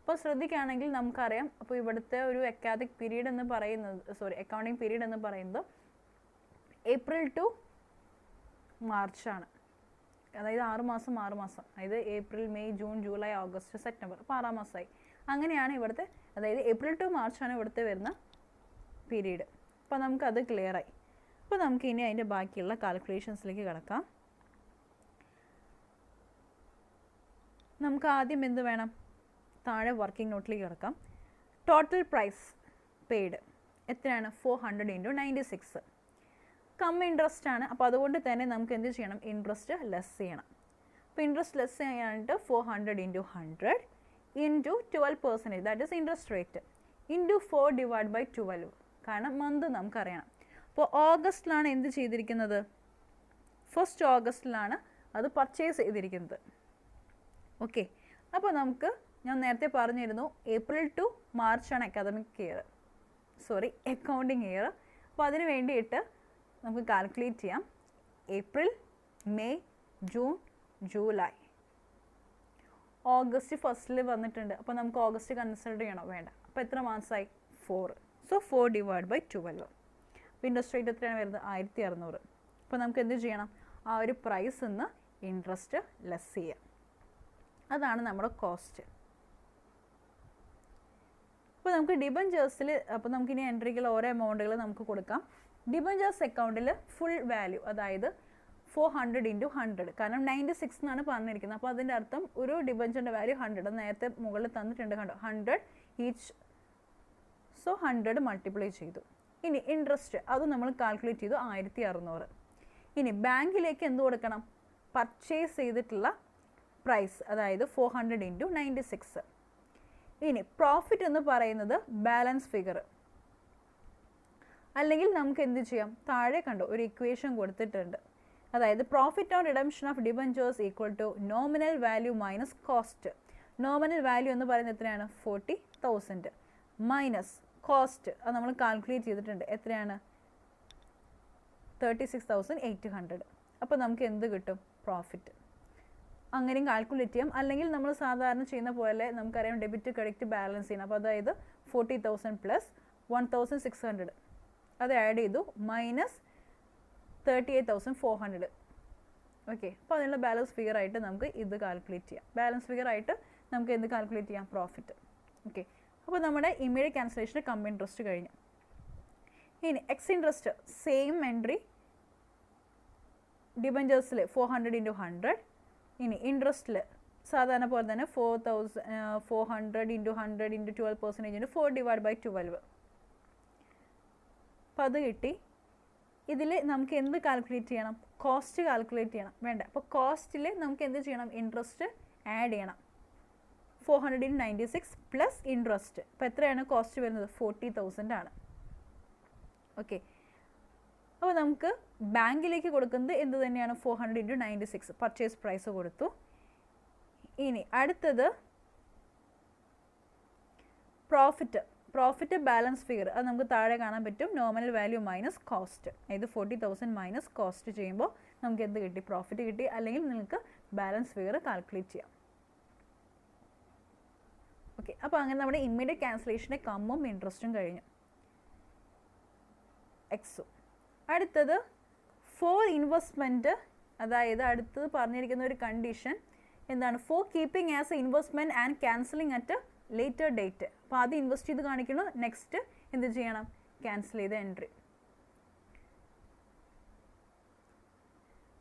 അപ്പോൾ ശ്രദ്ധിക്കുകയാണെങ്കിൽ നമുക്കറിയാം, അപ്പോൾ ഇവിടുത്തെ ഒരു അക്കാദമിക് പീരീഡ് എന്ന് പറയുന്നത്, അക്കൗണ്ടിങ് പീരീഡ് എന്ന് പറയുന്നത് ഏപ്രിൽ ടു മാർച്ചാണ്. അതായത് 6 മാസം, അതായത് April, May, June, July, August, September, അപ്പോൾ 6 മാസമായി. അങ്ങനെയാണ് ഇവിടുത്തെ, അതായത് ഏപ്രിൽ ടു മാർച്ചാണ് ഇവിടുത്തെ വരുന്ന പീരീഡ്. അപ്പോൾ നമുക്കത് ക്ലിയറായി. അപ്പോൾ നമുക്ക് ഇനി അതിൻ്റെ ബാക്കിയുള്ള കാൽക്കുലേഷൻസിലേക്ക് കിടക്കാം. നമുക്ക് ആദ്യം എന്ത് വേണം, താഴെ വർക്കിംഗ് നോട്ടിലേക്ക് കിടക്കാം. ടോട്ടൽ പ്രൈസ് പെയ്ഡ് എത്രയാണ്, 400 × 96. ഇൻട്രസ്റ്റ് ആണ്. അപ്പോൾ അതുകൊണ്ട് തന്നെ നമുക്ക് എന്ത് ചെയ്യണം, ഇൻട്രസ്റ്റ് ലെസ് ചെയ്യണം. അപ്പോൾ ഇൻട്രസ്റ്റ് ലെസ് ചെയ്യാനായിട്ട് 400 × 100 × 12%, ദാറ്റ് ഈസ് ഇൻട്രസ്റ്റ് റേറ്റ്, × 4/12, കാരണം മന്ത് നമുക്കറിയണം. അപ്പോൾ ഓഗസ്റ്റിലാണ് എന്ത് ചെയ്തിരിക്കുന്നത്, 1st ഓഗസ്റ്റിലാണ് അത് പർച്ചേസ് ചെയ്തിരിക്കുന്നത്. ഓക്കെ, അപ്പോൾ നമുക്ക്, ഞാൻ നേരത്തെ പറഞ്ഞിരുന്നു ഏപ്രിൽ ടു മാർച്ചാണ് അക്കൗണ്ടിങ് ഇയർ. അപ്പോൾ അതിന് വേണ്ടിയിട്ട് നമുക്ക് കാൽക്കുലേറ്റ് ചെയ്യാം. April, May, June, July, August ഫസ്റ്റിൽ വന്നിട്ടുണ്ട്. അപ്പോൾ നമുക്ക് ഓഗസ്റ്റ് കൺസിഡർ ചെയ്യണോ, വേണ്ട. അപ്പോൾ എത്ര മാസമായി, 4. സോ 4/12. അപ്പോൾ ഇൻട്രസ്റ്റ് റേറ്റ് എത്രയാണ് വരുന്നത്, 1600. അപ്പോൾ നമുക്ക് എന്ത് ചെയ്യണം, ആ ഒരു പ്രൈസിൽ നിന്ന് ഇൻട്രസ്റ്റ് ലെസ് ചെയ്യാം. അതാണ് നമ്മുടെ കോസ്റ്റ്. അപ്പോൾ നമുക്ക് ഡിബഞ്ചേഴ്സിൽ, അപ്പോൾ നമുക്കിനി എൻട്രികൾ ഓരോ എമൗണ്ടുകൾ നമുക്ക് കൊടുക്കാം. ഡിബഞ്ചേഴ്സ് അക്കൗണ്ടിൽ ഫുൾ വാല്യൂ, അതായത് 400 × 100, കാരണം 96 എന്നാണ് പറഞ്ഞിരിക്കുന്നത്. അപ്പോൾ അതിൻ്റെ അർത്ഥം ഒരു ഡിബഞ്ചറിൻ്റെ വാല്യൂ 100, നേരത്തെ മുകളിൽ തന്നിട്ടുണ്ട്, കണ്ടോ, 100 ഈച്ച്. സോ 100 മൾട്ടിപ്ലൈ ചെയ്തു. ഇനി ഇൻട്രസ്റ്റ് അത് നമ്മൾ കാൽക്കുലേറ്റ് ചെയ്തു, 1600. ഇനി ബാങ്കിലേക്ക് എന്ത് കൊടുക്കണം, പർച്ചേസ് ചെയ്തിട്ടുള്ള പ്രൈസ്, അതായത് 400 × 96. ഇനി പ്രോഫിറ്റ് എന്ന് പറയുന്നത് ബാലൻസ് ഫിഗർ, അല്ലെങ്കിൽ നമുക്ക് എന്ത് ചെയ്യാം, താഴെ കണ്ടോ ഒരു ഇക്വേഷൻ കൊടുത്തിട്ടുണ്ട്. അതായത് profit on redemption of debentures equal to nominal value minus cost. Nominal value എന്ന് പറയുന്നത് എത്രയാണ്, 40,000 മൈനസ് കോസ്റ്റ്, അത് നമ്മൾ കാൽക്കുലേറ്റ് ചെയ്തിട്ടുണ്ട്, എത്രയാണ്, 36,800. അപ്പോൾ നമുക്ക് എന്ത് കിട്ടും, പ്രോഫിറ്റ്. അങ്ങനെയും കാൽക്കുലേറ്റ് ചെയ്യാം. അല്ലെങ്കിൽ നമ്മൾ സാധാരണ ചെയ്യുന്ന പോലെ നമുക്കറിയാം ഡെബിറ്റ് ക്രെഡിറ്റ് ബാലൻസ് ചെയ്യണം. അപ്പോൾ അതായത് 40,000 പ്ലസ് 1,600 അത് ആഡ് ചെയ്തു, മൈനസ് 38,400. ഓക്കെ, അപ്പോൾ അതിനുള്ള ബാലൻസ് ഫിഗർ ആയിട്ട് നമുക്ക് ഇത് കാൽക്കുലേറ്റ് ചെയ്യാം. ബാലൻസ് ഫിഗർ ആയിട്ട് നമുക്ക് എന്ത് കാൽക്കുലേറ്റ് ചെയ്യാം, പ്രോഫിറ്റ്. ഓക്കെ, അപ്പോൾ നമ്മുടെ ഇമ്മീഡിയറ്റ് ക്യാൻസലേഷന് കം ഇൻട്രസ്റ്റ് കഴിഞ്ഞു. ഇനി എക്സ് ഇൻട്രസ്റ്റ്, സെയിം എൻട്രി, ഡിബഞ്ചേഴ്സിൽ 400 × 100. ഇനി ഇൻട്രസ്റ്റിൽ സാധാരണ പോലെ തന്നെ 400 × 100 × 12% 4/12. അപ്പോൾ അത് കിട്ടി. ഇതിൽ നമുക്ക് എന്ത് കാൽക്കുലേറ്റ് ചെയ്യണം, കോസ്റ്റ് കാൽക്കുലേറ്റ് ചെയ്യണം, വേണ്ട. അപ്പോൾ കോസ്റ്റിൽ നമുക്ക് എന്ത് ചെയ്യണം, ഇൻട്രസ്റ്റ് ആഡ് ചെയ്യണം. 400 × 96 പ്ലസ് ഇൻട്രസ്റ്റ്. അപ്പോൾ എത്രയാണ് കോസ്റ്റ് വരുന്നത്, 40,000 ആണ്. ഓക്കെ, അപ്പോൾ നമുക്ക് ബാങ്കിലേക്ക് കൊടുക്കുന്നത് എന്ത് തന്നെയാണ്, 400 × 96 പർച്ചേസ് പ്രൈസ് കൊടുത്തു. ഇനി അടുത്തത് പ്രോഫിറ്റ് ബാലൻസ് ഫിഗർ, അത് നമുക്ക് താഴെ കാണാൻ പറ്റും, നോമിനൽ വാല്യൂ മൈനസ് കോസ്റ്റ്. ഇത് 40,000 മൈനസ് കോസ്റ്റ് ചെയ്യുമ്പോൾ നമുക്ക് എന്ത് കിട്ടി, പ്രോഫിറ്റ് കിട്ടി. അല്ലെങ്കിൽ നിങ്ങൾക്ക് ബാലൻസ് ഫിഗർ കാൽക്കുലേറ്റ് ചെയ്യാം. ഓക്കെ, അപ്പോൾ അങ്ങനെ നമ്മുടെ ഇമ്മീഡിയറ്റ് ക്യാൻസലേഷൻ്റെ കമ്മും ഇൻട്രസ്റ്റും കഴിഞ്ഞു, എക്സും. അടുത്തത് ഫോർ ഇൻവെസ്റ്റ്മെൻറ്റ്, അതായത് അടുത്തത് പറഞ്ഞിരിക്കുന്ന ഒരു കണ്ടീഷൻ എന്താണ്, four keeping as A investment and cancelling at later date. അപ്പോൾ ആദ്യം ഇൻവെസ്റ്റ് ചെയ്ത് കാണിക്കണം, നെക്സ്റ്റ് എന്ത് ചെയ്യണം, ക്യാൻസൽ ചെയ്ത എൻട്രി.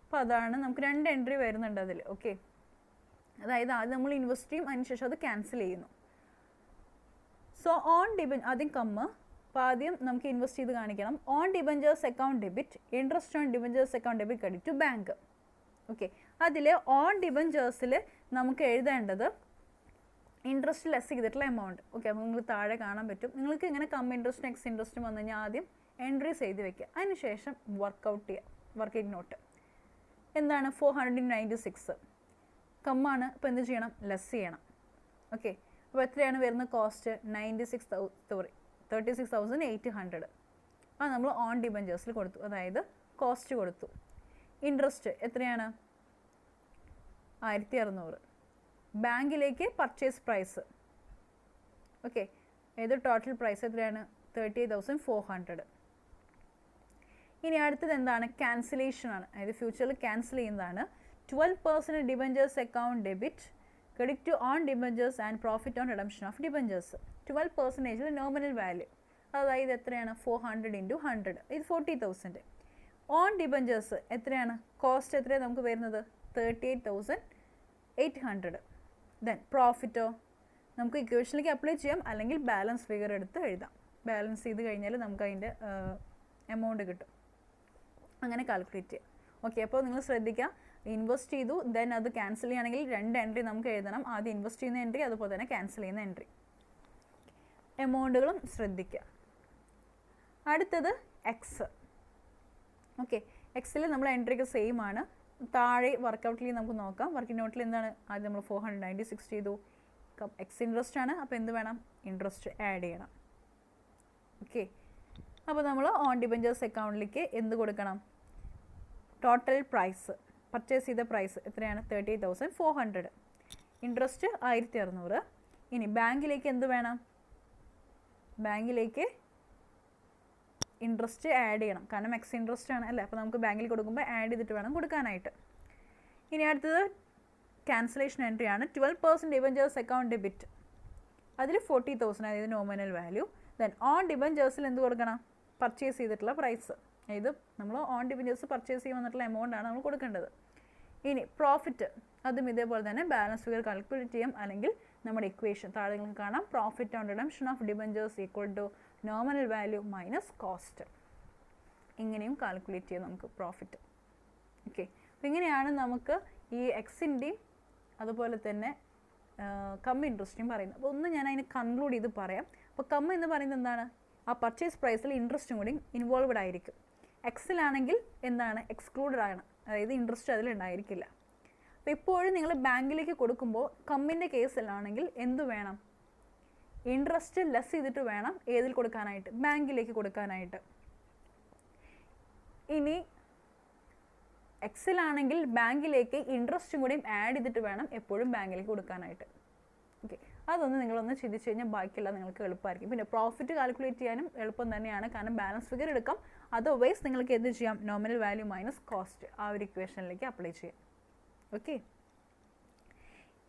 അപ്പോൾ അതാണ് നമുക്ക് 2 എൻട്രി വരുന്നുണ്ട് അതിൽ. ഓക്കെ, അതായത് ആദ്യം നമ്മൾ ഇൻവെസ്റ്റ് ചെയ്യും, അതിനുശേഷം അത് ക്യാൻസൽ ചെയ്യുന്നു. സോ ഓൺ ആദ്യം കമ്മ്, അപ്പോൾ ആദ്യം നമുക്ക് ഇൻവെസ്റ്റ് ചെയ്ത് കാണിക്കണം. Own debentures account debit, interest on debentures account debit credit to bank. Okay, അതിൽ ഓൺ ഡിബഞ്ചേഴ്സിൽ നമുക്ക് എഴുതേണ്ടത് ഇൻട്രസ്റ്റ് ലെസ് ചെയ്തിട്ടുള്ള എമൗണ്ട്. ഓക്കെ, അപ്പോൾ നിങ്ങൾക്ക് താഴെ കാണാൻ പറ്റും. നിങ്ങൾക്ക് ഇങ്ങനെ കം ഇൻട്രസ്റ്റും എക്സ് ഇൻട്രസ്റ്റും വന്നു കഴിഞ്ഞാൽ ആദ്യം എൻട്രീസ് എഴുതി വയ്ക്കുക, അതിനുശേഷം വർക്കൗട്ട് ചെയ്യുക. വർക്കിംഗ് നോട്ട് എന്താണ്, 400 × 96 കമ്മാണ്. അപ്പോൾ എന്ത് ചെയ്യണം, ലെസ് ചെയ്യണം. ഓക്കെ, അപ്പോൾ എത്രയാണ് വരുന്ന കോസ്റ്റ്? 36,800. അത് നമ്മൾ ഓൺ ഡിബഞ്ചേഴ്സിൽ കൊടുത്തു, അതായത് കോസ്റ്റ് കൊടുത്തു. ഇൻട്രസ്റ്റ് എത്രയാണ്? 1600. ബാങ്കിലേക്ക് പർച്ചേസ് പ്രൈസ്, ഓക്കെ, ഏത് ടോട്ടൽ പ്രൈസ് എത്രയാണ്? 38,400. ഇനി അടുത്തത് എന്താണ്? ക്യാൻസലേഷൻ ആണ്, അതായത് ഫ്യൂച്ചറിൽ ക്യാൻസൽ ചെയ്യുന്നതാണ്. 12% debentures account debit, credit to own debentures and profit on redemption of debentures. 12% nominal value, അതായത് എത്രയാണ്? 400 × 100, ഇത് 40,000. ഓൺ ഡിബഞ്ചേഴ്സ് എത്രയാണ്? കോസ്റ്റ് എത്രയാണ് നമുക്ക് വരുന്നത്? 38,800. ദെൻ പ്രോഫിറ്റോ നമുക്ക് ഇക്വേഷനിലേക്ക് അപ്ലൈ ചെയ്യാം, അല്ലെങ്കിൽ ബാലൻസ് ഫിഗർ എടുത്ത് എഴുതാം. ബാലൻസ് ചെയ്ത് കഴിഞ്ഞാൽ നമുക്ക് അതിൻ്റെ എമൗണ്ട് കിട്ടും. അങ്ങനെ കാൽക്കുലേറ്റ് ചെയ്യാം. ഓക്കെ, അപ്പോൾ നിങ്ങൾ ശ്രദ്ധിക്കുക, ഇൻവെസ്റ്റ് ചെയ്തു, ദെൻ അത് ക്യാൻസൽ ചെയ്യുകയാണെങ്കിൽ 2 എൻട്രി നമുക്ക് എഴുതണം. ആദ്യം ഇൻവെസ്റ്റ് ചെയ്യുന്ന എൻട്രി, അതുപോലെ തന്നെ ക്യാൻസൽ ചെയ്യുന്ന എൻട്രി. എമൗണ്ടുകളും ശ്രദ്ധിക്കുക. അടുത്തത് എക്സ്. ഓക്കെ, എക്സിൽ നമ്മൾ എൻട്രിക്ക് സെയിം ആണ്. താഴെ വർക്കൗട്ടിൽ നമുക്ക് നോക്കാം. വർക്കിംഗ് നോട്ടിൽ എന്താണ്? ആദ്യം നമ്മൾ 496 ചെയ്തു. എക്സ് ഇൻട്രസ്റ്റ് ആണ്, അപ്പോൾ എന്ത് വേണം? ഇൻട്രസ്റ്റ് ആഡ് ചെയ്യണം. ഓക്കെ, അപ്പോൾ നമ്മൾ ഓൺ ഡിബഞ്ചേഴ്സ് അക്കൗണ്ടിലേക്ക് എന്ത് കൊടുക്കണം? ടോട്ടൽ പ്രൈസ്, പർച്ചേസ് ചെയ്ത പ്രൈസ് എത്രയാണ്? 38,400. ഇൻട്രസ്റ്റ് 1600. ഇനി ബാങ്കിലേക്ക് എന്ത് വേണം? ബാങ്കിലേക്ക് ഇൻട്രസ്റ്റ് ആഡ് ചെയ്യണം, കാരണം എക്സ് ഇൻട്രസ്റ്റ് ആണ് അല്ലേ. അപ്പോൾ നമുക്ക് ബാങ്കിൽ കൊടുക്കുമ്പോൾ ആഡ് ചെയ്തിട്ട് വേണം കൊടുക്കാനായിട്ട്. ഇനി അടുത്തത് ക്യാൻസലേഷൻ എൻട്രി ആണ്. 12% ഡിബഞ്ചേഴ്സ് അക്കൗണ്ട് ഡെബിറ്റ്, അതിൽ 40,000, അതായത് നോമിനൽ വാല്യൂ. ദെൻ ഓൺ ഡിബഞ്ചേഴ്സിൽ എന്ത് കൊടുക്കണം? പർച്ചേസ് ചെയ്തിട്ടുള്ള പ്രൈസ്, അതായത് നമ്മൾ ഓൺ ഡിബഞ്ചേഴ്സ് പർച്ചേസ് ചെയ്യാൻ വന്നിട്ടുള്ള എമൗണ്ട് ആണ് നമ്മൾ കൊടുക്കേണ്ടത്. ഇനി പ്രോഫിറ്റ്, അതും ഇതേപോലെ തന്നെ ബാലൻസ് ഫിഗർ കാൽക്കുലേറ്റ് ചെയ്യാം, അല്ലെങ്കിൽ നമ്മുടെ ഇക്വേഷൻ താഴെ നിങ്ങൾക്ക് കാണാം. Profit on redemption of debentures equal to nominal value minus cost. ഇങ്ങനെയും കാൽക്കുലേറ്റ് ചെയ്യാം നമുക്ക് പ്രോഫിറ്റ്. ഓക്കെ, അപ്പോൾ ഇങ്ങനെയാണ് നമുക്ക് ഈ എക്സിൻ്റെയും അതുപോലെ തന്നെ കം ഇൻട്രസ്റ്റും പറയുന്നത്. അപ്പോൾ ഒന്ന് ഞാൻ അതിനെ കൺക്ലൂഡ് ചെയ്ത് പറയാം. അപ്പോൾ കം എന്ന് പറയുന്നത് എന്താണ്? ആ പർച്ചേസ് പ്രൈസിൽ ഇൻട്രസ്റ്റും കൂടി ഇൻവോൾവ്ഡ് ആയിരിക്കും. എക്സിലാണെങ്കിൽ എന്താണ്? എക്സ്ക്ലൂഡഡ് ആണ്, അതായത് ഇൻട്രസ്റ്റ് അതിലുണ്ടായിരിക്കില്ല. അപ്പോൾ ഇപ്പോഴും നിങ്ങൾ ബാങ്കിലേക്ക് കൊടുക്കുമ്പോൾ കമ്മിൻ്റെ കേസിലാണെങ്കിൽ എന്ത് വേണം? ഇൻട്രസ്റ്റ് ലെസ് ചെയ്തിട്ട് വേണം ഏതിൽ കൊടുക്കാനായിട്ട്? ബാങ്കിലേക്ക് കൊടുക്കാനായിട്ട്. ഇനി എക്സിലാണെങ്കിൽ ബാങ്കിലേക്ക് ഇൻട്രസ്റ്റും കൂടി ആഡ് ചെയ്തിട്ട് വേണം എപ്പോഴും ബാങ്കിലേക്ക് കൊടുക്കാനായിട്ട്. ഓക്കെ, അതൊന്ന് നിങ്ങളൊന്ന് ചിന്തിച്ച് കഴിഞ്ഞാൽ ബാക്കിയെല്ലാം നിങ്ങൾക്ക് എളുപ്പമായിരിക്കും. പിന്നെ പ്രോഫിറ്റ് കാൽക്കുലേറ്റ് ചെയ്യാനും എളുപ്പം തന്നെയാണ്, കാരണം ബാലൻസ് ഫിഗർ എടുക്കാം. അതർവൈസ് നിങ്ങൾക്ക് എന്ത് ചെയ്യാം? നോമിനൽ വാല്യൂ മൈനസ് കോസ്റ്റ് ആ ഒരു ഇക്വേഷനിലേക്ക് അപ്ലൈ ചെയ്യാം. ഓക്കെ,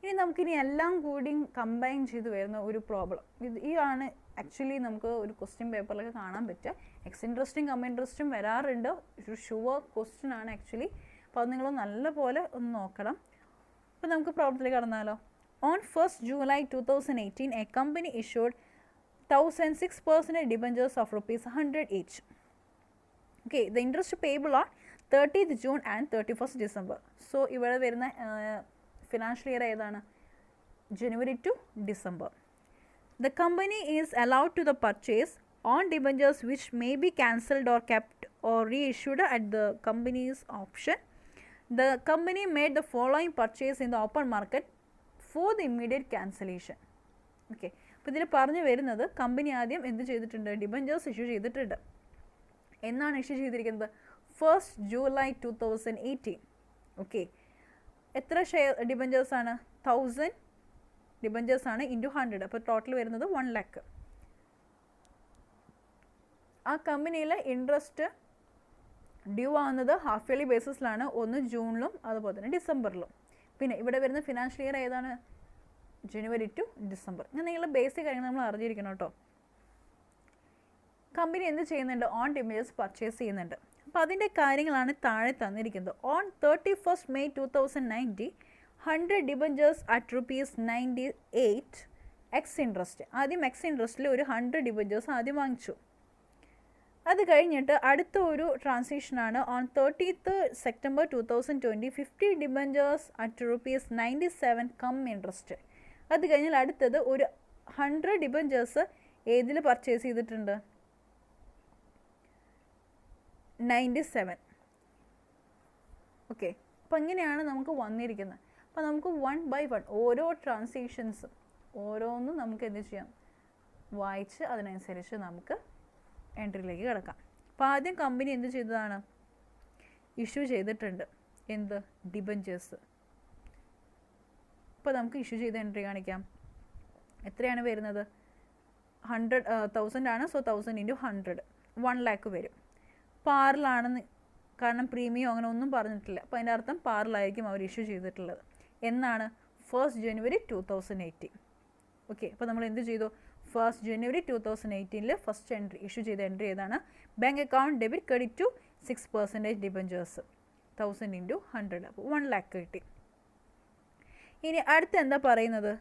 ഇനി നമുക്കിനി എല്ലാം കൂടി കമ്പൈൻ ചെയ്ത് വരുന്ന ഒരു പ്രോബ്ലം ഈ ആണ്. ആക്ച്വലി നമുക്ക് ഒരു ക്വസ്റ്റ്യൻ പേപ്പറിലൊക്കെ കാണാൻ പറ്റുക. എക്സ് ഇൻട്രസ്റ്റും കം ഇൻട്രസ്റ്റും വരാറുണ്ട്, ഒരു ഷുവർ ക്വസ്റ്റ്യൻ ആണ് ആക്ച്വലി. അപ്പോൾ അത് നിങ്ങൾ നല്ല പോലെ ഒന്ന് നോക്കണം. അപ്പോൾ നമുക്ക് പ്രോബ്ലത്തിലേക്ക് കടന്നാലോ. On 1st July 2018, a company issued 1,006% debentures of ₹100 each. Okay, the interest payable on 30th June and 31st December. So, ഇവിടെ വരുന്ന ഫിനാൻഷ്യൽ ഇയർ ഏതാണ്? January to December. The company is allowed to the purchase on debentures which may be cancelled or kept or reissued at the company's option. The company made the following purchase in the open market for the immediate cancellation. Okay, അപ്പോൾ ഇതിൽ പറഞ്ഞു വരുന്നത് company ആദ്യം എന്ത് ചെയ്തിട്ടുണ്ട്? Debentures issue ചെയ്തിട്ടുണ്ട്. എന്നാണ് issue ചെയ്തിരിക്കുന്നത്? 1st July 2018. ഓക്കെ, എത്ര ഷെയർ ഡിബഞ്ചേഴ്സാണ്? 1000 ഡിബഞ്ചേഴ്സാണ് ഇൻറ്റു 100, അപ്പോൾ ടോട്ടൽ വരുന്നത് 1 lakh. ആ കമ്പനിയിലെ ഇൻട്രസ്റ്റ് ഡ്യൂ ആവുന്നത് ഹാഫ് ഇയർലി ബേസിസിലാണ്, ഒന്ന് ജൂണിലും അതുപോലെ തന്നെ ഡിസംബറിലും. പിന്നെ ഇവിടെ വരുന്ന ഫിനാൻഷ്യൽ ഇയർ ഏതാണ്? ജനുവരി ടു ഡിസംബർ. ഇങ്ങനെ നിങ്ങളുടെ ബേസിക് കാര്യങ്ങൾ നമ്മൾ അറിഞ്ഞിരിക്കണം കേട്ടോ. കമ്പനി എന്ത് ചെയ്യുന്നുണ്ട്? ഓൺ ഡിബഞ്ചേഴ്സ് പർച്ചേസ് ചെയ്യുന്നുണ്ട്. അപ്പോൾ അതിൻ്റെ കാര്യങ്ങളാണ് താഴെ തന്നിരിക്കുന്നത്. On 31st May 2019, 100 debentures at ₹98 ex interest. ആദ്യം എക്സ് ഇൻട്രസ്റ്റിൽ ഒരു 100 ഡിബഞ്ചേഴ്സ് ആദ്യം വാങ്ങിച്ചു. അത് കഴിഞ്ഞിട്ട് അടുത്ത ഒരു ട്രാൻസാക്ഷനാണ് on 30th September 2020, 50 debentures at ₹97 cum interest. അത് കഴിഞ്ഞാൽ അടുത്തത് ഒരു 100 ഡിബഞ്ചേഴ്സ് ഏതിൽ പർച്ചേസ് ചെയ്തിട്ടുണ്ട്? 97. ഓക്കെ, അപ്പോൾ ഇങ്ങനെയാണ് നമുക്ക് വന്നിരിക്കുന്നത്. അപ്പോൾ നമുക്ക് 1 by 1 ഓരോ ട്രാൻസാക്ഷൻസും ഓരോന്നും നമുക്ക് എന്ത് ചെയ്യാം, വായിച്ച് അതിനനുസരിച്ച് നമുക്ക് എൻട്രിയിലേക്ക് കിടക്കാം. അപ്പോൾ ആദ്യം കമ്പനി എന്ത് ചെയ്തതാണ്, ഇഷ്യൂ ചെയ്തിട്ടുണ്ട് എന്ത്, ഡിബഞ്ചേഴ്സ്. ഇപ്പോൾ നമുക്ക് ഇഷ്യൂ ചെയ്ത എൻട്രി കാണിക്കാം. എത്രയാണ് വരുന്നത്, 100,000 ആണ്. സോ 1000 × 100 1 lakh വരും. പാറിലാണെന്ന്, കാരണം പ്രീമിയം അങ്ങനെ ഒന്നും പറഞ്ഞിട്ടില്ല. അപ്പോൾ അതിൻ്റെ അർത്ഥം പാറിലായിരിക്കും അവർ ഇഷ്യൂ ചെയ്തിട്ടുള്ളത്. എന്നാണ് 1st January 2018. ഓക്കെ, അപ്പോൾ നമ്മൾ എന്ത് ചെയ്തു, 1st January 2018 first entry issue ചെയ്ത എൻട്രി ഏതാണ്, bank account debit credit to 6% debentures 1000 × 100, അപ്പോൾ 1 lakh കിട്ടി. ഇനി അടുത്ത് എന്താ പറയുന്നത്,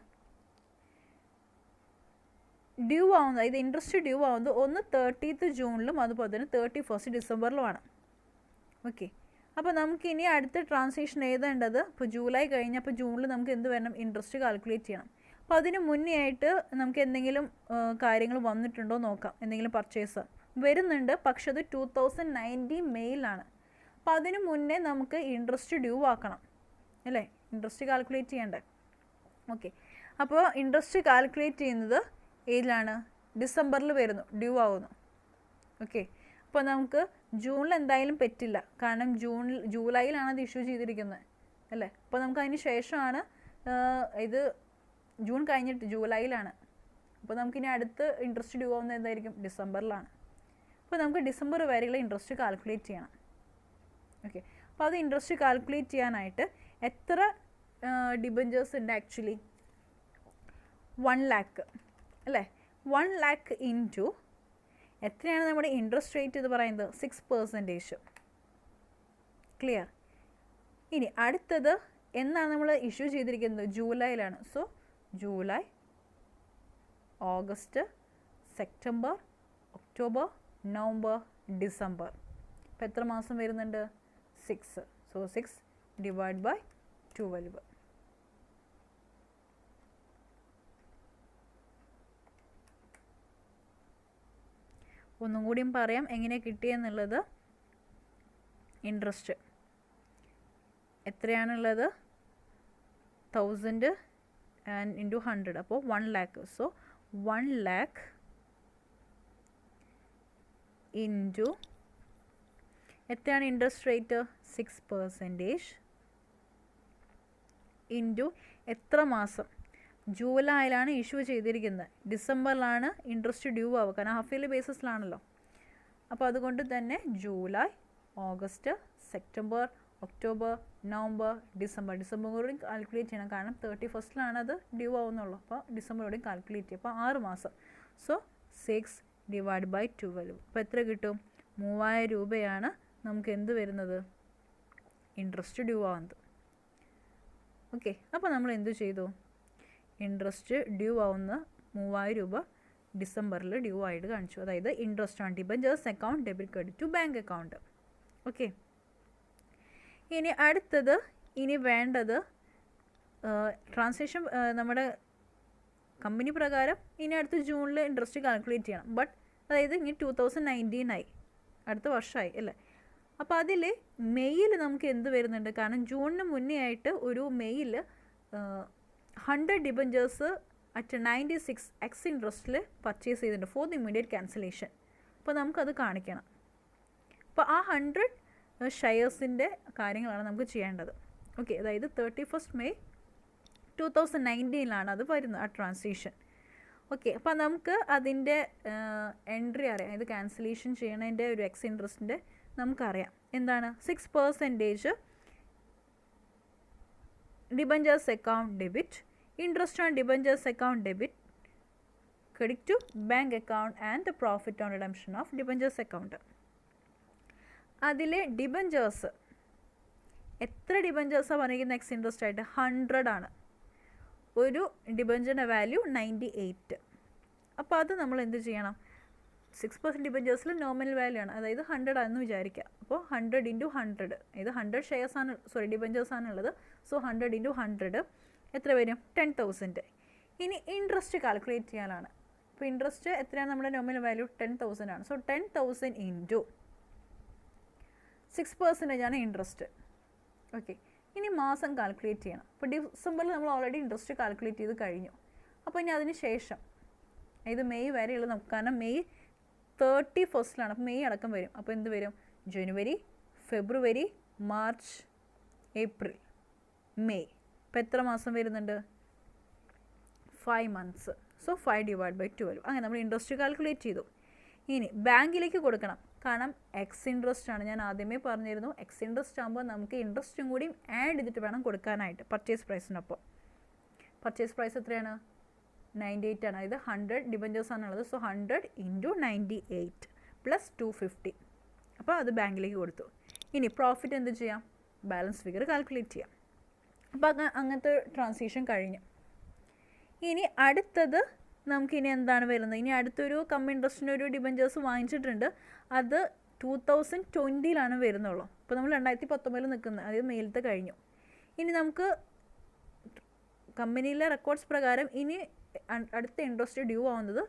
ഡ്യൂ ആവുന്നത്, ഇത് ഇൻട്രസ്റ്റ് ഡ്യൂ ആവുന്നത് ഒന്ന് 30th ജൂണിലും അതുപോലെ തന്നെ 31st ഡിസംബറിലുമാണ്. ഓക്കെ, അപ്പോൾ നമുക്ക് ഇനി അടുത്ത ട്രാൻസാക്ഷൻ എഴുതേണ്ടത്, ഇപ്പോൾ ജൂലൈ കഴിഞ്ഞപ്പോൾ ജൂണിൽ നമുക്ക് എന്ത് വരണം, ഇൻട്രസ്റ്റ് കാൽക്കുലേറ്റ് ചെയ്യണം. അപ്പോൾ അതിന് മുന്നേ ആയിട്ട് നമുക്ക് എന്തെങ്കിലും കാര്യങ്ങൾ വന്നിട്ടുണ്ടോ നോക്കാം. എന്തെങ്കിലും പർച്ചേസ് വരുന്നുണ്ട്, പക്ഷെ അത് 2019 മെയിലാണ്. അപ്പോൾ അതിന് മുന്നേ നമുക്ക് ഇൻട്രസ്റ്റ് ഡ്യൂ ആക്കണം അല്ലേ, ഇൻട്രസ്റ്റ് കാൽക്കുലേറ്റ് ചെയ്യണ്ടേ. ഓക്കെ, അപ്പോൾ ഇൻട്രസ്റ്റ് കാൽക്കുലേറ്റ് ചെയ്യുന്നത് ഏതിലാണ്, ഡിസംബറിൽ വരുന്നു, ഡ്യൂ ആവുന്നു. ഓക്കെ, അപ്പോൾ നമുക്ക് ജൂണിൽ എന്തായാലും പറ്റില്ല, കാരണം ജൂലൈയിലാണ് അത് ഇഷ്യൂ ചെയ്തിരിക്കുന്നത് അല്ലേ. അപ്പോൾ നമുക്ക് അതിന് ശേഷമാണ്, ഇത് ജൂൺ കഴിഞ്ഞിട്ട് ജൂലൈയിലാണ്. അപ്പോൾ നമുക്കിനി അടുത്ത് ഇൻട്രസ്റ്റ് ഡ്യൂ ആവുന്നത് എന്തായിരിക്കും, ഡിസംബറിലാണ്. അപ്പോൾ നമുക്ക് ഡിസംബർ വരെയുള്ള ഇൻട്രസ്റ്റ് കാൽക്കുലേറ്റ് ചെയ്യണം. ഓക്കെ, അപ്പോൾ അത് ഇൻട്രസ്റ്റ് കാൽക്കുലേറ്റ് ചെയ്യാനായിട്ട് എത്ര ഡിബഞ്ചേഴ്സ് ഉണ്ട്, ആക്ച്വലി 1 lakh അല്ലേ. 1 lakh ഇൻറ്റു എത്രയാണ് നമ്മുടെ ഇൻട്രസ്റ്റ് റേറ്റ് എന്ന് പറയുന്നത്, 6%. ക്ലിയർ. ഇനി അടുത്തത് എന്നാണ് നമ്മൾ ഇഷ്യൂ ചെയ്തിരിക്കുന്നത്, ജൂലൈയിലാണ്. So July, August, September, October, November, December. അപ്പോൾ എത്ര മാസം വരുന്നുണ്ട്, 6. സോ 6 / 12. ഒന്നും കൂടിയും പറയാം എങ്ങനെ കിട്ടിയെന്നുള്ളത്. ഇൻട്രസ്റ്റ് എത്രയാണുള്ളത്, 1000 × 100, അപ്പോൾ 1 lakh. സോ 1 lakh ഇൻറ്റു എത്രയാണ് ഇൻട്രസ്റ്റ് റേറ്റ്, 6% ഇൻറ്റു എത്ര മാസം, ജൂലൈയിലാണ് ഇഷ്യൂ ചെയ്തിരിക്കുന്നത്, ഡിസംബറിലാണ് ഇൻട്രസ്റ്റ് ഡ്യൂ ആവുക, കാരണം ഹാഫ് ഇയർലി ബേസിസിലാണല്ലോ. അപ്പോൾ അതുകൊണ്ട് തന്നെ July, August, September, October, November, December കൂടി കാൽക്കുലേറ്റ് ചെയ്യണം, കാരണം 31st അത് ഡ്യൂ ആവുന്നുള്ളൂ. അപ്പോൾ ഡിസംബർ കൂടി കാൽക്കുലേറ്റ് ചെയ്യും. അപ്പോൾ 6 മാസം. സോ 6 / 12. അപ്പോൾ എത്ര കിട്ടും, 3000 രൂപയാണ് നമുക്ക് എന്ത് വരുന്നത്, ഇൻട്രസ്റ്റ് ഡ്യൂ ആവുന്നത്. ഓക്കെ, അപ്പോൾ നമ്മൾ എന്ത് ചെയ്തു, ഇൻട്രസ്റ്റ് ഡ്യൂ ആവുന്ന 3000 രൂപ ഡിസംബറിൽ ഡ്യൂ ആയിട്ട് കാണിച്ചു. അതായത് interest on debentures account debit credit to bank account. Okay, ഇനി അടുത്തത്, ഇനി വേണ്ടത് ട്രാൻസാക്ഷൻ നമ്മുടെ കമ്പനി പ്രകാരം ഇനി അടുത്ത ജൂണിൽ ഇൻട്രസ്റ്റ് കാൽക്കുലേറ്റ് ചെയ്യണം. ബട്ട് അതായത് ഇനി 2019 ആയി, അടുത്ത വർഷമായി അല്ലേ. അപ്പോൾ അതിൽ മെയ്യിൽ നമുക്ക് എന്ത് വരുന്നുണ്ട്, കാരണം ജൂണിന് മുന്നേ ആയിട്ട് ഒരു മെയ്യിൽ 100 ഡിബഞ്ചേഴ്സ് അറ്റ് 96x ഇൻട്രസ്റ്റിൽ പർച്ചേസ് ചെയ്തിട്ടുണ്ട് ഫോർ ദി ഇമ്മീഡിയറ്റ് ക്യാൻസലേഷൻ. അപ്പോൾ നമുക്കത് കാണിക്കണം. അപ്പോൾ ആ 100 ഷെയർസിൻ്റെ കാര്യങ്ങളാണ് നമുക്ക് ചെയ്യേണ്ടത്. ഓക്കെ, അതായത് 31st May 2019 അത് വരുന്നത് ആ ട്രാൻസാക്ഷൻ. ഓക്കെ, അപ്പോൾ നമുക്ക് അതിൻ്റെ എൻട്രി അറിയാം, ഇത് ക്യാൻസലേഷൻ ചെയ്യണതിൻ്റെ ഒരു എക്സ് ഇൻട്രസ്റ്റിൻ്റെ നമുക്കറിയാം. എന്താണ്, 6% debentures account debit, interest on debentures account debit credit to bank account and the profit on redemption of debentures account. അതിലെ ഡിബഞ്ചേഴ്സ് എത്ര ഡിബഞ്ചേഴ്സാണ് പറഞ്ഞിരിക്കുന്നത് എക്സ് ഇൻട്രസ്റ്റ് ആയിട്ട്, 100 ആണ്. ഒരു ഡിബഞ്ചറിൻ്റെ വാല്യൂ 98. അപ്പോൾ അത് നമ്മൾ എന്ത് ചെയ്യണം, 6% ഡിബഞ്ചേഴ്സിൽ നോമിനൽ വാല്യൂ ആണ്, അതായത് 100 ആണെന്ന് വിചാരിക്കുക. അപ്പോൾ 100 × 100, ഇത് 100 ഷെയർസാണ്, ഡിബഞ്ചേഴ്സാണുള്ളത്. സോ 100 × 100 എത്ര വരും, 10,000. ഇനി ഇൻട്രസ്റ്റ് കാൽക്കുലേറ്റ് ചെയ്യാനാണ്. അപ്പോൾ ഇൻട്രസ്റ്റ് എത്രയാണ്, നമ്മുടെ നോമിനൽ വാല്യൂ 10,000 ആണ്. സോ 10,000 ഇൻറ്റു 6% ആണ് ഇൻട്രസ്റ്റ്. ഓക്കെ, ഇനി മാസം കാൽക്കുലേറ്റ് ചെയ്യണം. അപ്പോൾ ഡിസംബറിൽ നമ്മൾ ഓൾറെഡി ഇൻട്രസ്റ്റ് കാൽക്കുലേറ്റ് ചെയ്ത് കഴിഞ്ഞു. അപ്പോൾ ഇനി അതിന് ശേഷം ഇത് മെയ് വരെയുള്ള നമുക്ക്, കാരണം മെയ് 31 അപ്പോൾ മെയ് അടക്കം വരും. അപ്പോൾ എന്ത് വരും? ജനുവരി, ഫെബ്രുവരി, മാർച്ച്, ഏപ്രിൽ, മെയ്. ഇപ്പോൾ എത്ര മാസം വരുന്നുണ്ട്? 5 months. So 5 divided by 12. അങ്ങനെ നമ്മൾ ഇൻട്രസ്റ്റ് കാൽക്കുലേറ്റ് ചെയ്തു. ഇനി ബാങ്കിലേക്ക് കൊടുക്കണം. കാരണം എക്സ് ഇൻട്രസ്റ്റ് ആണ്, ഞാൻ ആദ്യമേ പറഞ്ഞിരുന്നു. എക്സ് ഇൻട്രസ്റ്റ് ആകുമ്പോൾ നമുക്ക് ഇൻട്രസ്റ്റും കൂടി ആഡ് ചെയ്തിട്ട് വേണം കൊടുക്കാനായിട്ട് പർച്ചേസ് പ്രൈസിനൊപ്പം. പർച്ചേസ് പ്രൈസ് എത്രയാണ്? 98 ആണ്. ഇത് 100 ഡിബഞ്ചേഴ്സ് ആണുള്ളത്. സോ 100 × 98 + 250. അപ്പോൾ അത് ബാങ്കിലേക്ക് കൊടുത്തു. ഇനി പ്രോഫിറ്റ് എന്ത് ചെയ്യാം? ബാലൻസ് ഫിഗർ കാൽക്കുലേറ്റ് ചെയ്യാം. അപ്പോൾ അങ്ങനത്തെ ട്രാൻസാക്ഷൻ കഴിഞ്ഞു. ഇനി അടുത്തത് നമുക്കിനി എന്താണ് വരുന്നത്? ഇനി അടുത്തൊരു ഇൻട്രസ്റ്റിനൊരു ഡിബഞ്ചേഴ്സ് വാങ്ങിച്ചിട്ടുണ്ട്. അത് 2020 വരുന്നുള്ളൂ. അപ്പോൾ നമ്മൾ 2019 നിൽക്കുന്നത്, അതായത് മെയിലത്തെ കഴിഞ്ഞു. ഇനി നമുക്ക് കമ്പനിയിലെ റെക്കോർഡ്സ് പ്രകാരം ഇനി അടുത്ത ഇൻട്രസ്റ്റ് ഡ്യൂ ആവുന്നത്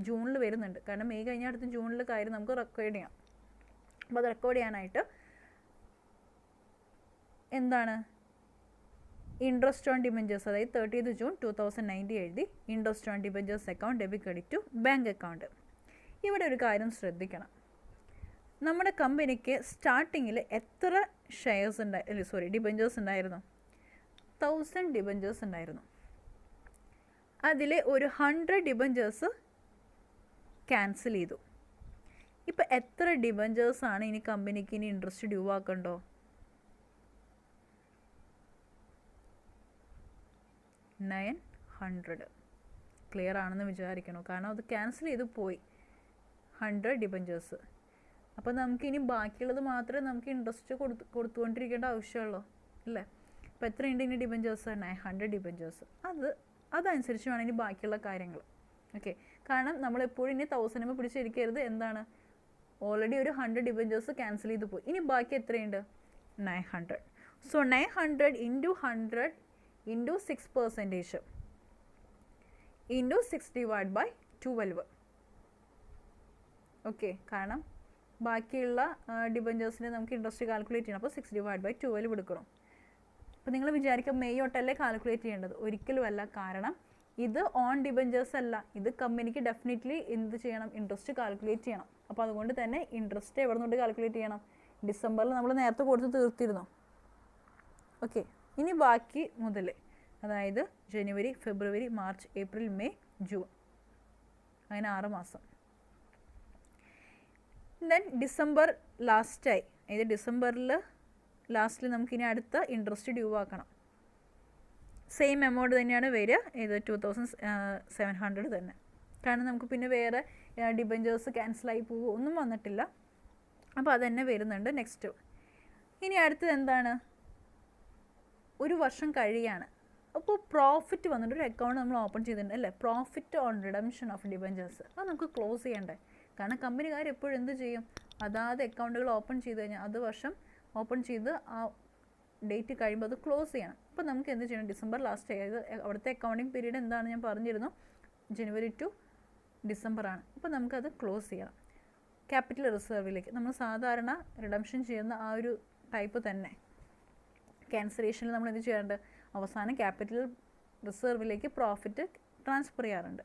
ജൂണിൽ വരുന്നുണ്ട്. കാരണം മെയ് കഴിഞ്ഞാൽ അടുത്ത ജൂണിൽ കാര്യം നമുക്ക് റെക്കോർഡ് ചെയ്യാം. അപ്പോൾ അത് റെക്കോർഡ് ചെയ്യാനായിട്ട് എന്താണ്? ഇൻട്രസ്റ്റ് ഓൺ ഡിബഞ്ചേഴ്സ്, അതായത് 30th June 2019 എഴുതി interest on debentures account debit credit to bank account. ഇവിടെ ഒരു കാര്യം ശ്രദ്ധിക്കണം. നമ്മുടെ കമ്പനിക്ക് സ്റ്റാർട്ടിങ്ങിൽ എത്ര ഡിബഞ്ചേഴ്സ് ഉണ്ടായിരുന്നു? 1000 ഡിബഞ്ചേഴ്സ് ഉണ്ടായിരുന്നു. അതിൽ ഒരു 100 ഡിബഞ്ചേഴ്സ് ക്യാൻസൽ ചെയ്തു. ഇപ്പോൾ എത്ര ഡിബഞ്ചേഴ്സാണ് ഇനി കമ്പനിക്ക് ഇനി ഇൻട്രസ്റ്റ് ഡ്യൂ ആക്കണ്ടോ? 900. ക്ലിയർ ആണെന്ന് വിചാരിക്കണം. കാരണം അത് ക്യാൻസൽ ചെയ്ത് പോയി 100 ഡിബഞ്ചേഴ്സ്. അപ്പോൾ നമുക്കിനി ബാക്കിയുള്ളത് മാത്രമേ നമുക്ക് ഇൻട്രസ്റ്റ് കൊടുത്തുകൊണ്ടിരിക്കേണ്ട ആവശ്യമുള്ളൂ അല്ലേ? അപ്പോൾ എത്രയുണ്ട് ഇനി ഡിബഞ്ചേഴ്സ്? 900 ഡിബഞ്ചേഴ്സ്. അതനുസരിച്ച് വേണം ഇനി ബാക്കിയുള്ള കാര്യങ്ങൾ. ഓക്കെ, കാരണം നമ്മളെപ്പോഴും ഇനി 1000 പിടിച്ചിരിക്കരുത്. എന്താണ്? ഓൾറെഡി ഒരു 100 ഡിബഞ്ചേഴ്സ് ക്യാൻസൽ ചെയ്ത് പോയി. ഇനി ബാക്കി എത്രയുണ്ട്? 900. So 900 × 100 × 6% × 6 divided by 12. ഓക്കെ, കാരണം ബാക്കിയുള്ള ഡിബഞ്ചേഴ്സിന് നമുക്ക് ഇൻട്രസ്റ്റ് കാൽക്കുലേറ്റ് ചെയ്യണം. അപ്പോൾ 6 divided by 12 എടുക്കണം. അപ്പോൾ നിങ്ങൾ വിചാരിക്കുക മെയ് തൊട്ടല്ലേ കാൽക്കുലേറ്റ് ചെയ്യേണ്ടത്? ഒരിക്കലും അല്ല. കാരണം ഇത് ഓൺ ഡിബഞ്ചേഴ്സ് അല്ല. ഇത് കമ്പനിക്ക് ഡെഫിനറ്റ്ലി എന്ത് ചെയ്യണം? ഇൻട്രസ്റ്റ് കാൽക്കുലേറ്റ് ചെയ്യണം. അപ്പോൾ അതുകൊണ്ട് തന്നെ ഇൻട്രസ്റ്റ് എവിടെ നിന്നോട്ട് കാൽക്കുലേറ്റ് ചെയ്യണം? ഡിസംബറിൽ നമ്മൾ നേരത്തെ കൊടുത്ത് തീർത്തിരുന്നു. ഓക്കെ, ഇനി ബാക്കി മുതൽ, അതായത് ജനുവരി, ഫെബ്രുവരി, മാർച്ച്, ഏപ്രിൽ, മെയ്, ജൂൺ, അങ്ങനെ 6 മാസം. ദെൻ ഡിസംബർ ലാസ്റ്റായി, അതായത് ഡിസംബറിൽ ലാസ്റ്റിൽ നമുക്കിനി അടുത്ത ഇൻട്രസ്റ്റ് ഡ്യൂ ആക്കണം. സെയിം എമൗണ്ട് തന്നെയാണ് വരിക. ഇത് 2700 തന്നെ. കാരണം നമുക്ക് പിന്നെ വേറെ ഡിബഞ്ചേഴ്സ് ക്യാൻസലായി പോവുക ഒന്നും വന്നിട്ടില്ല. അപ്പോൾ അതന്നെ വരുന്നുണ്ട്. നെക്സ്റ്റ് ഇനി അടുത്തത് എന്താണ്? ഒരു വർഷം കഴിയാണ്. അപ്പോൾ പ്രോഫിറ്റ് വന്നിട്ട് ഒരു അക്കൗണ്ട് നമ്മൾ ഓപ്പൺ ചെയ്തിട്ടുണ്ട് അല്ലേ? Profit on redemption of debentures. അത് നമുക്ക് ക്ലോസ് ചെയ്യണ്ടേ? കാരണം കമ്പനിക്കാർ എപ്പോഴും എന്ത് ചെയ്യും? അതാത് അക്കൗണ്ടുകൾ ഓപ്പൺ ചെയ്ത് കഴിഞ്ഞാൽ അത് വർഷം ഓപ്പൺ ചെയ്ത് ആ ഡേറ്റ് കഴിയുമ്പോൾ അത് ക്ലോസ് ചെയ്യണം. അപ്പോൾ നമുക്ക് എന്ത് ചെയ്യണം? ഡിസംബർ ലാസ്റ്റ് ആയത് അവിടുത്തെ അക്കൗണ്ടിങ് പീരീഡ് എന്താണ് ഞാൻ പറഞ്ഞിരുന്നു, ജനുവരി ടു ഡിസംബർ ആണ്. അപ്പോൾ നമുക്കത് ക്ലോസ് ചെയ്യണം. ക്യാപിറ്റൽ റിസർവിലേക്ക് നമ്മൾ സാധാരണ റിഡംഷൻ ചെയ്യുന്ന ആ ഒരു ടൈപ്പ് തന്നെ ക്യാൻസലേഷനിൽ നമ്മൾ എന്ത് ചെയ്യാറുണ്ട്? അവസാനം ക്യാപിറ്റൽ റിസർവിലേക്ക് പ്രോഫിറ്റ് ട്രാൻസ്ഫർ ചെയ്യാറുണ്ട്.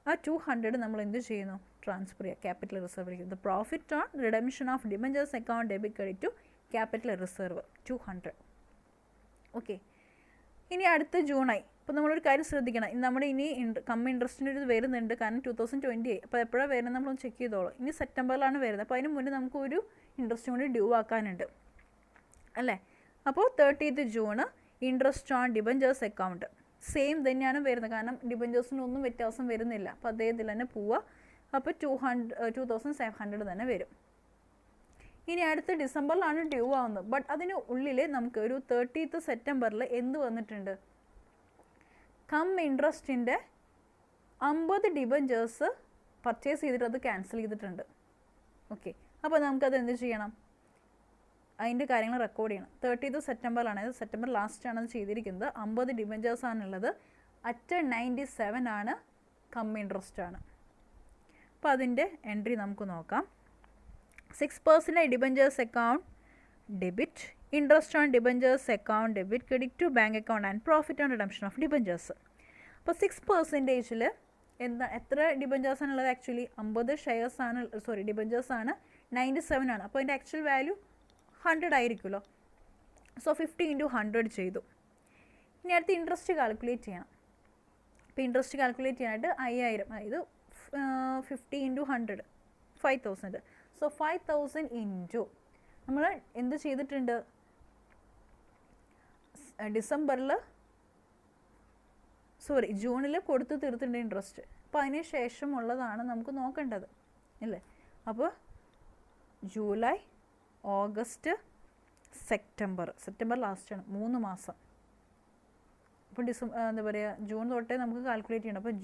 ആ 200 നമ്മൾ എന്ത് ചെയ്യുന്നു? ട്രാൻസ്ഫർ ചെയ്യുക ക്യാപിറ്റൽ റിസർവിലേക്ക്. The profit on redemption of debentures account debit credit to capital reserve 200. Okay, ഇനി അടുത്ത ജൂണായി. അപ്പോൾ നമ്മളൊരു കാര്യം ശ്രദ്ധിക്കണം. നമ്മുടെ ഇനി ഇൻട്രസ്റ്റിൻ്റെ ഒരു ഇത് വരുന്നുണ്ട്. കാരണം 2020 ആയി. അപ്പോൾ എപ്പോഴാണ് വരുന്നത് നമ്മളൊന്ന് ചെക്ക് ചെയ്തോളൂ. ഇനി സെപ്റ്റംബറിലാണ് വരുന്നത്. അപ്പോൾ അതിന് മുന്നേ നമുക്കൊരു ഇൻട്രസ്റ്റും കൂടി ഡ്യൂ ആക്കാനുണ്ട് അല്ലേ? അപ്പോൾ 30th June interest on debentures account same തന്നെയാണ് വരുന്നത്. കാരണം ഡിബഞ്ചേഴ്സിനൊന്നും വ്യത്യാസം വരുന്നില്ല. അപ്പോൾ അദ്ദേഹത്തിൽ തന്നെ പോവുക. അപ്പോൾ 2700 തന്നെ വരും. ഇനി അടുത്ത ഡിസംബറിലാണ് ഡ്യൂ ആവുന്നത്. ബട്ട് അതിന് ഉള്ളിൽ നമുക്ക് ഒരു 30th September എന്ത് വന്നിട്ടുണ്ട്? ഇൻട്രസ്റ്റിൻ്റെ 50 ഡിബഞ്ചേഴ്സ് പർച്ചേസ് ചെയ്തിട്ട് അത് ക്യാൻസൽ ചെയ്തിട്ടുണ്ട്. ഓക്കെ, അപ്പോൾ നമുക്കത് എന്ത് ചെയ്യണം? അതിൻ്റെ കാര്യങ്ങൾ റെക്കോർഡ് ചെയ്യണം. 30th September അതായത് സെപ്റ്റംബർ ലാസ്റ്റാണ് അത് ചെയ്തിരിക്കുന്നത്. 50 ഡിബഞ്ചേഴ്സാണുള്ളത്. അറ്റ് 97 ആണ് ഇൻട്രസ്റ്റ് ആണ്. അപ്പോൾ അതിൻ്റെ എൻട്രി നമുക്ക് നോക്കാം. 6% debentures account debit, interest on debentures account debit credit to bank account and profit on redemption of debentures. അപ്പോൾ 6%-ൽ എത്ര ഡിബഞ്ചേഴ്സാണുള്ളത്? ആക്ച്വലി 50 ഷെയർസാണ്, ഡിബഞ്ചേഴ്സാണ്, 97 ആണ്. അപ്പോൾ അതിൻ്റെ ആക്ച്വൽ വാല്യൂ 100 ആയിരിക്കുമല്ലോ. സോ 50 × 100 ചെയ്തു. ഇനി അടുത്ത് ഇൻട്രസ്റ്റ് കാൽക്കുലേറ്റ് ചെയ്യണം. അപ്പോൾ ഇൻട്രസ്റ്റ് കാൽക്കുലേറ്റ് ചെയ്യാനായിട്ട് 5000, അതായത് 50 × 100 5000. സോ 5000 ഇൻറ്റു നമ്മൾ എന്ത് ചെയ്തിട്ടുണ്ട്? ജൂണിൽ കൊടുത്ത് തീർത്തിട്ടുണ്ട് ഇൻട്രസ്റ്റ്. അപ്പോൾ അതിന് ശേഷമുള്ളതാണ് നമുക്ക് നോക്കേണ്ടത് അല്ലേ? അപ്പോൾ ജൂലൈ, ഓഗസ്റ്റ്, സെപ്റ്റംബർ ലാസ്റ്റാണ്, 3 മാസം. അപ്പോൾ എന്താ പറയുക, ജൂൺ തൊട്ടേ നമുക്ക് കാൽക്കുലേറ്റ് ചെയ്യണം. അപ്പോൾ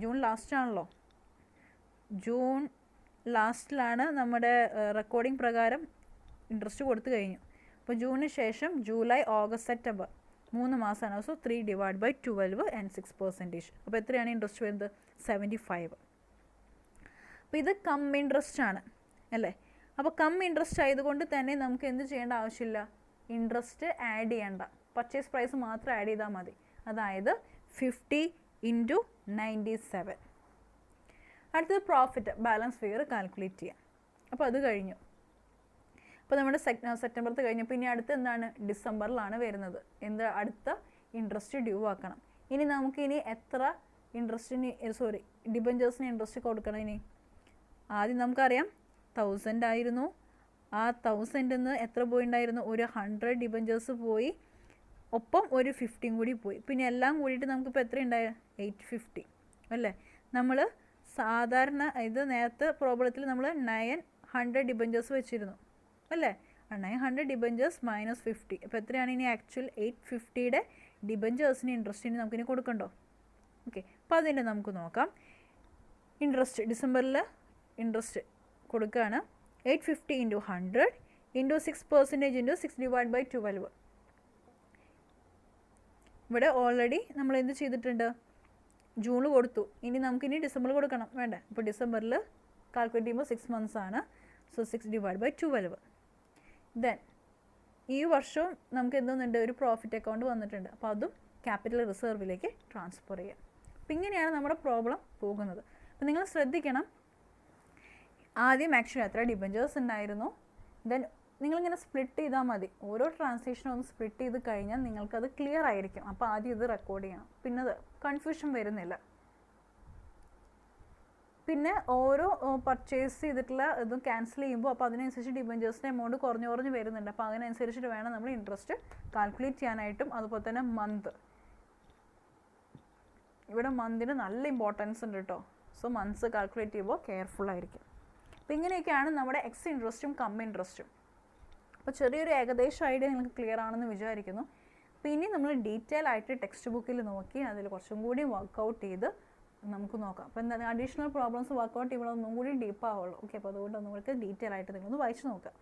ജൂൺ ലാസ്റ്റാണല്ലോ. ജൂൺ ലാസ്റ്റിലാണ് നമ്മുടെ റെക്കോർഡിംഗ് പ്രകാരം ഇൻട്രസ്റ്റ് കൊടുത്തു കഴിഞ്ഞു. അപ്പോൾ ജൂണിന് ശേഷം ജൂലൈ, ഓഗസ്റ്റ്, സെപ്റ്റംബർ 3 മാസമാണ്. So 3 / 12 and 6%. അപ്പോൾ എത്രയാണ് ഇൻട്രസ്റ്റ് വരുന്നത്? 75. അപ്പോൾ ഇത് കം ഇൻട്രസ്റ്റ് ആണ് അല്ലേ? അപ്പോൾ കം ഇൻട്രസ്റ്റ് ആയതുകൊണ്ട് തന്നെ നമുക്ക് എന്ത് ചെയ്യേണ്ട ആവശ്യമില്ല? ഇൻട്രസ്റ്റ് ആഡ് ചെയ്യേണ്ട, പർച്ചേസ് പ്രൈസ് മാത്രം ആഡ് ചെയ്താൽ മതി. അതായത് 50 × 97. അടുത്തത് പ്രോഫിറ്റ്, ബാലൻസ് ഫിഗർ കാൽക്കുലേറ്റ് ചെയ്യാം. അപ്പോൾ അത് കഴിഞ്ഞു. അപ്പോൾ നമ്മുടെ സെപ്റ്റംബറിൽ കഴിഞ്ഞപ്പോൾ ഇനി അടുത്ത് എന്താണ്? ഡിസംബറിലാണ് വരുന്നത്. അടുത്ത ഇൻട്രസ്റ്റ് ഡ്യൂ ആക്കണം. ഇനി നമുക്കിനി എത്ര ഡിബഞ്ചേഴ്സിന് ഇൻട്രസ്റ്റ് കൊടുക്കണം? ഇനി ആദ്യം നമുക്കറിയാം 1000 ആയിരുന്നു. ആ 1000 നിന്ന് എത്ര പോയിട്ടുണ്ടായിരുന്നു? ഒരു 100 ഡിബഞ്ചേഴ്സ് പോയി, ഒപ്പം ഒരു 50 കൂടി പോയി. പിന്നെ എല്ലാം കൂടിയിട്ട് നമുക്കിപ്പോൾ എത്ര ഉണ്ടായ? 850 അല്ലേ? നമ്മൾ സാധാരണ ഇത് നേരത്തെ പ്രോബ്ലത്തിൽ നമ്മൾ 900 ഡിബഞ്ചേഴ്സ് വെച്ചിരുന്നു അല്ലേ? 900 ഡിബഞ്ചേഴ്സ് മൈനസ് 50. അപ്പോൾ എത്രയാണ് ഇനി ആക്ച്വൽ? 850യുടെ ഡിബഞ്ചേഴ്സിന് ഇൻട്രസ്റ്റിന് നമുക്കിനി കൊടുക്കണ്ടോ? ഓക്കെ, അപ്പോൾ അതിൻ്റെ നമുക്ക് നോക്കാം. ഇൻട്രസ്റ്റ് ഡിസംബറിൽ ഇൻട്രസ്റ്റ് കൊടുക്കുകയാണ്. 850 × 100 × 6% × 6 / 12. ഇവിടെ ഓൾറെഡി നമ്മൾ എന്ത് ചെയ്തിട്ടുണ്ട്? ജൂണിൽ കൊടുത്തു. ഇനി നമുക്കിനി ഡിസംബറിൽ കൊടുക്കണം, വേണ്ട? അപ്പോൾ ഡിസംബറിൽ കാൽക്കുലേറ്റ് ചെയ്യുമ്പോൾ 6 months ആണ്. സോ 6 / 12. ദെൻ ഈ വർഷവും നമുക്ക് എന്തുന്നുണ്ട്? ഒരു പ്രോഫിറ്റ് അക്കൗണ്ട് വന്നിട്ടുണ്ട്. അപ്പോൾ അതും ക്യാപിറ്റൽ റിസർവിലേക്ക് ട്രാൻസ്ഫർ ചെയ്യാം. അപ്പം ഇങ്ങനെയാണ് നമ്മുടെ പ്രോബ്ലം പോകുന്നത്. അപ്പം നിങ്ങൾ ശ്രദ്ധിക്കണം, ആദ്യം ആക്ച്വലി എത്ര ഡിബഞ്ചേഴ്സ് ഉണ്ടായിരുന്നു, ദെൻ നിങ്ങളിങ്ങനെ സ്പ്ലിറ്റ് ചെയ്താൽ മതി. ഓരോ ട്രാൻസാക്ഷനും ഒന്ന് സ്പ്ലിറ്റ് ചെയ്ത് കഴിഞ്ഞാൽ നിങ്ങൾക്കത് ക്ലിയർ ആയിരിക്കും. അപ്പോൾ ആദ്യം ഇത് റെക്കോർഡ് ചെയ്യണം, പിന്നെ അത് കൺഫ്യൂഷൻ വരുന്നില്ല. പിന്നെ ഓരോ പർച്ചേസ് ചെയ്തിട്ടുള്ള ഇതും ക്യാൻസൽ ചെയ്യുമ്പോൾ അപ്പോൾ അതിനനുസരിച്ച് ഡിബഞ്ചേഴ്സിൻ്റെ എമൗണ്ട് കുറഞ്ഞ് വരുന്നുണ്ട്. അപ്പോൾ അതിനനുസരിച്ചിട്ട് വേണം നമ്മൾ ഇൻട്രസ്റ്റ് കാൽക്കുലേറ്റ് ചെയ്യാനായിട്ടും. അതുപോലെ തന്നെ ഇവിടെ മന്തിന് നല്ല ഇമ്പോർട്ടൻസ് ഉണ്ട് കേട്ടോ. സോ മന്ത്സ് കാൽക്കുലേറ്റ് ചെയ്യുമ്പോൾ കെയർഫുൾ ആയിരിക്കും. അപ്പോൾ ഇങ്ങനെയൊക്കെയാണ് നമ്മുടെ എക്സ് ഇൻട്രസ്റ്റും കം ഇൻട്രസ്റ്റും. അപ്പോൾ ചെറിയൊരു ഏകദേശം ഐഡിയ നിങ്ങൾക്ക് ക്ലിയർ ആണെന്ന് വിചാരിക്കുന്നു. അപ്പോൾ ഇനി നമ്മൾ ഡീറ്റെയിൽ ആയിട്ട് ടെക്സ്റ്റ് ബുക്കിൽ നോക്കി അതിൽ കുറച്ചും കൂടി വർക്കൗട്ട് ചെയ്ത് നമുക്ക് നോക്കാം. അപ്പോൾ എന്താ അഡീഷണൽ പ്രോബ്ലംസ് വർക്കൗട്ട് ചെയ്യുമ്പോൾ ഒന്നും കൂടി ഡീപ്പാവുള്ളൂ. ഓക്കെ, അപ്പോൾ അതുകൊണ്ട് നമുക്ക് ഡീറ്റെയിൽ ആയിട്ട് നിങ്ങളൊന്ന് വായിച്ച് നോക്കാം.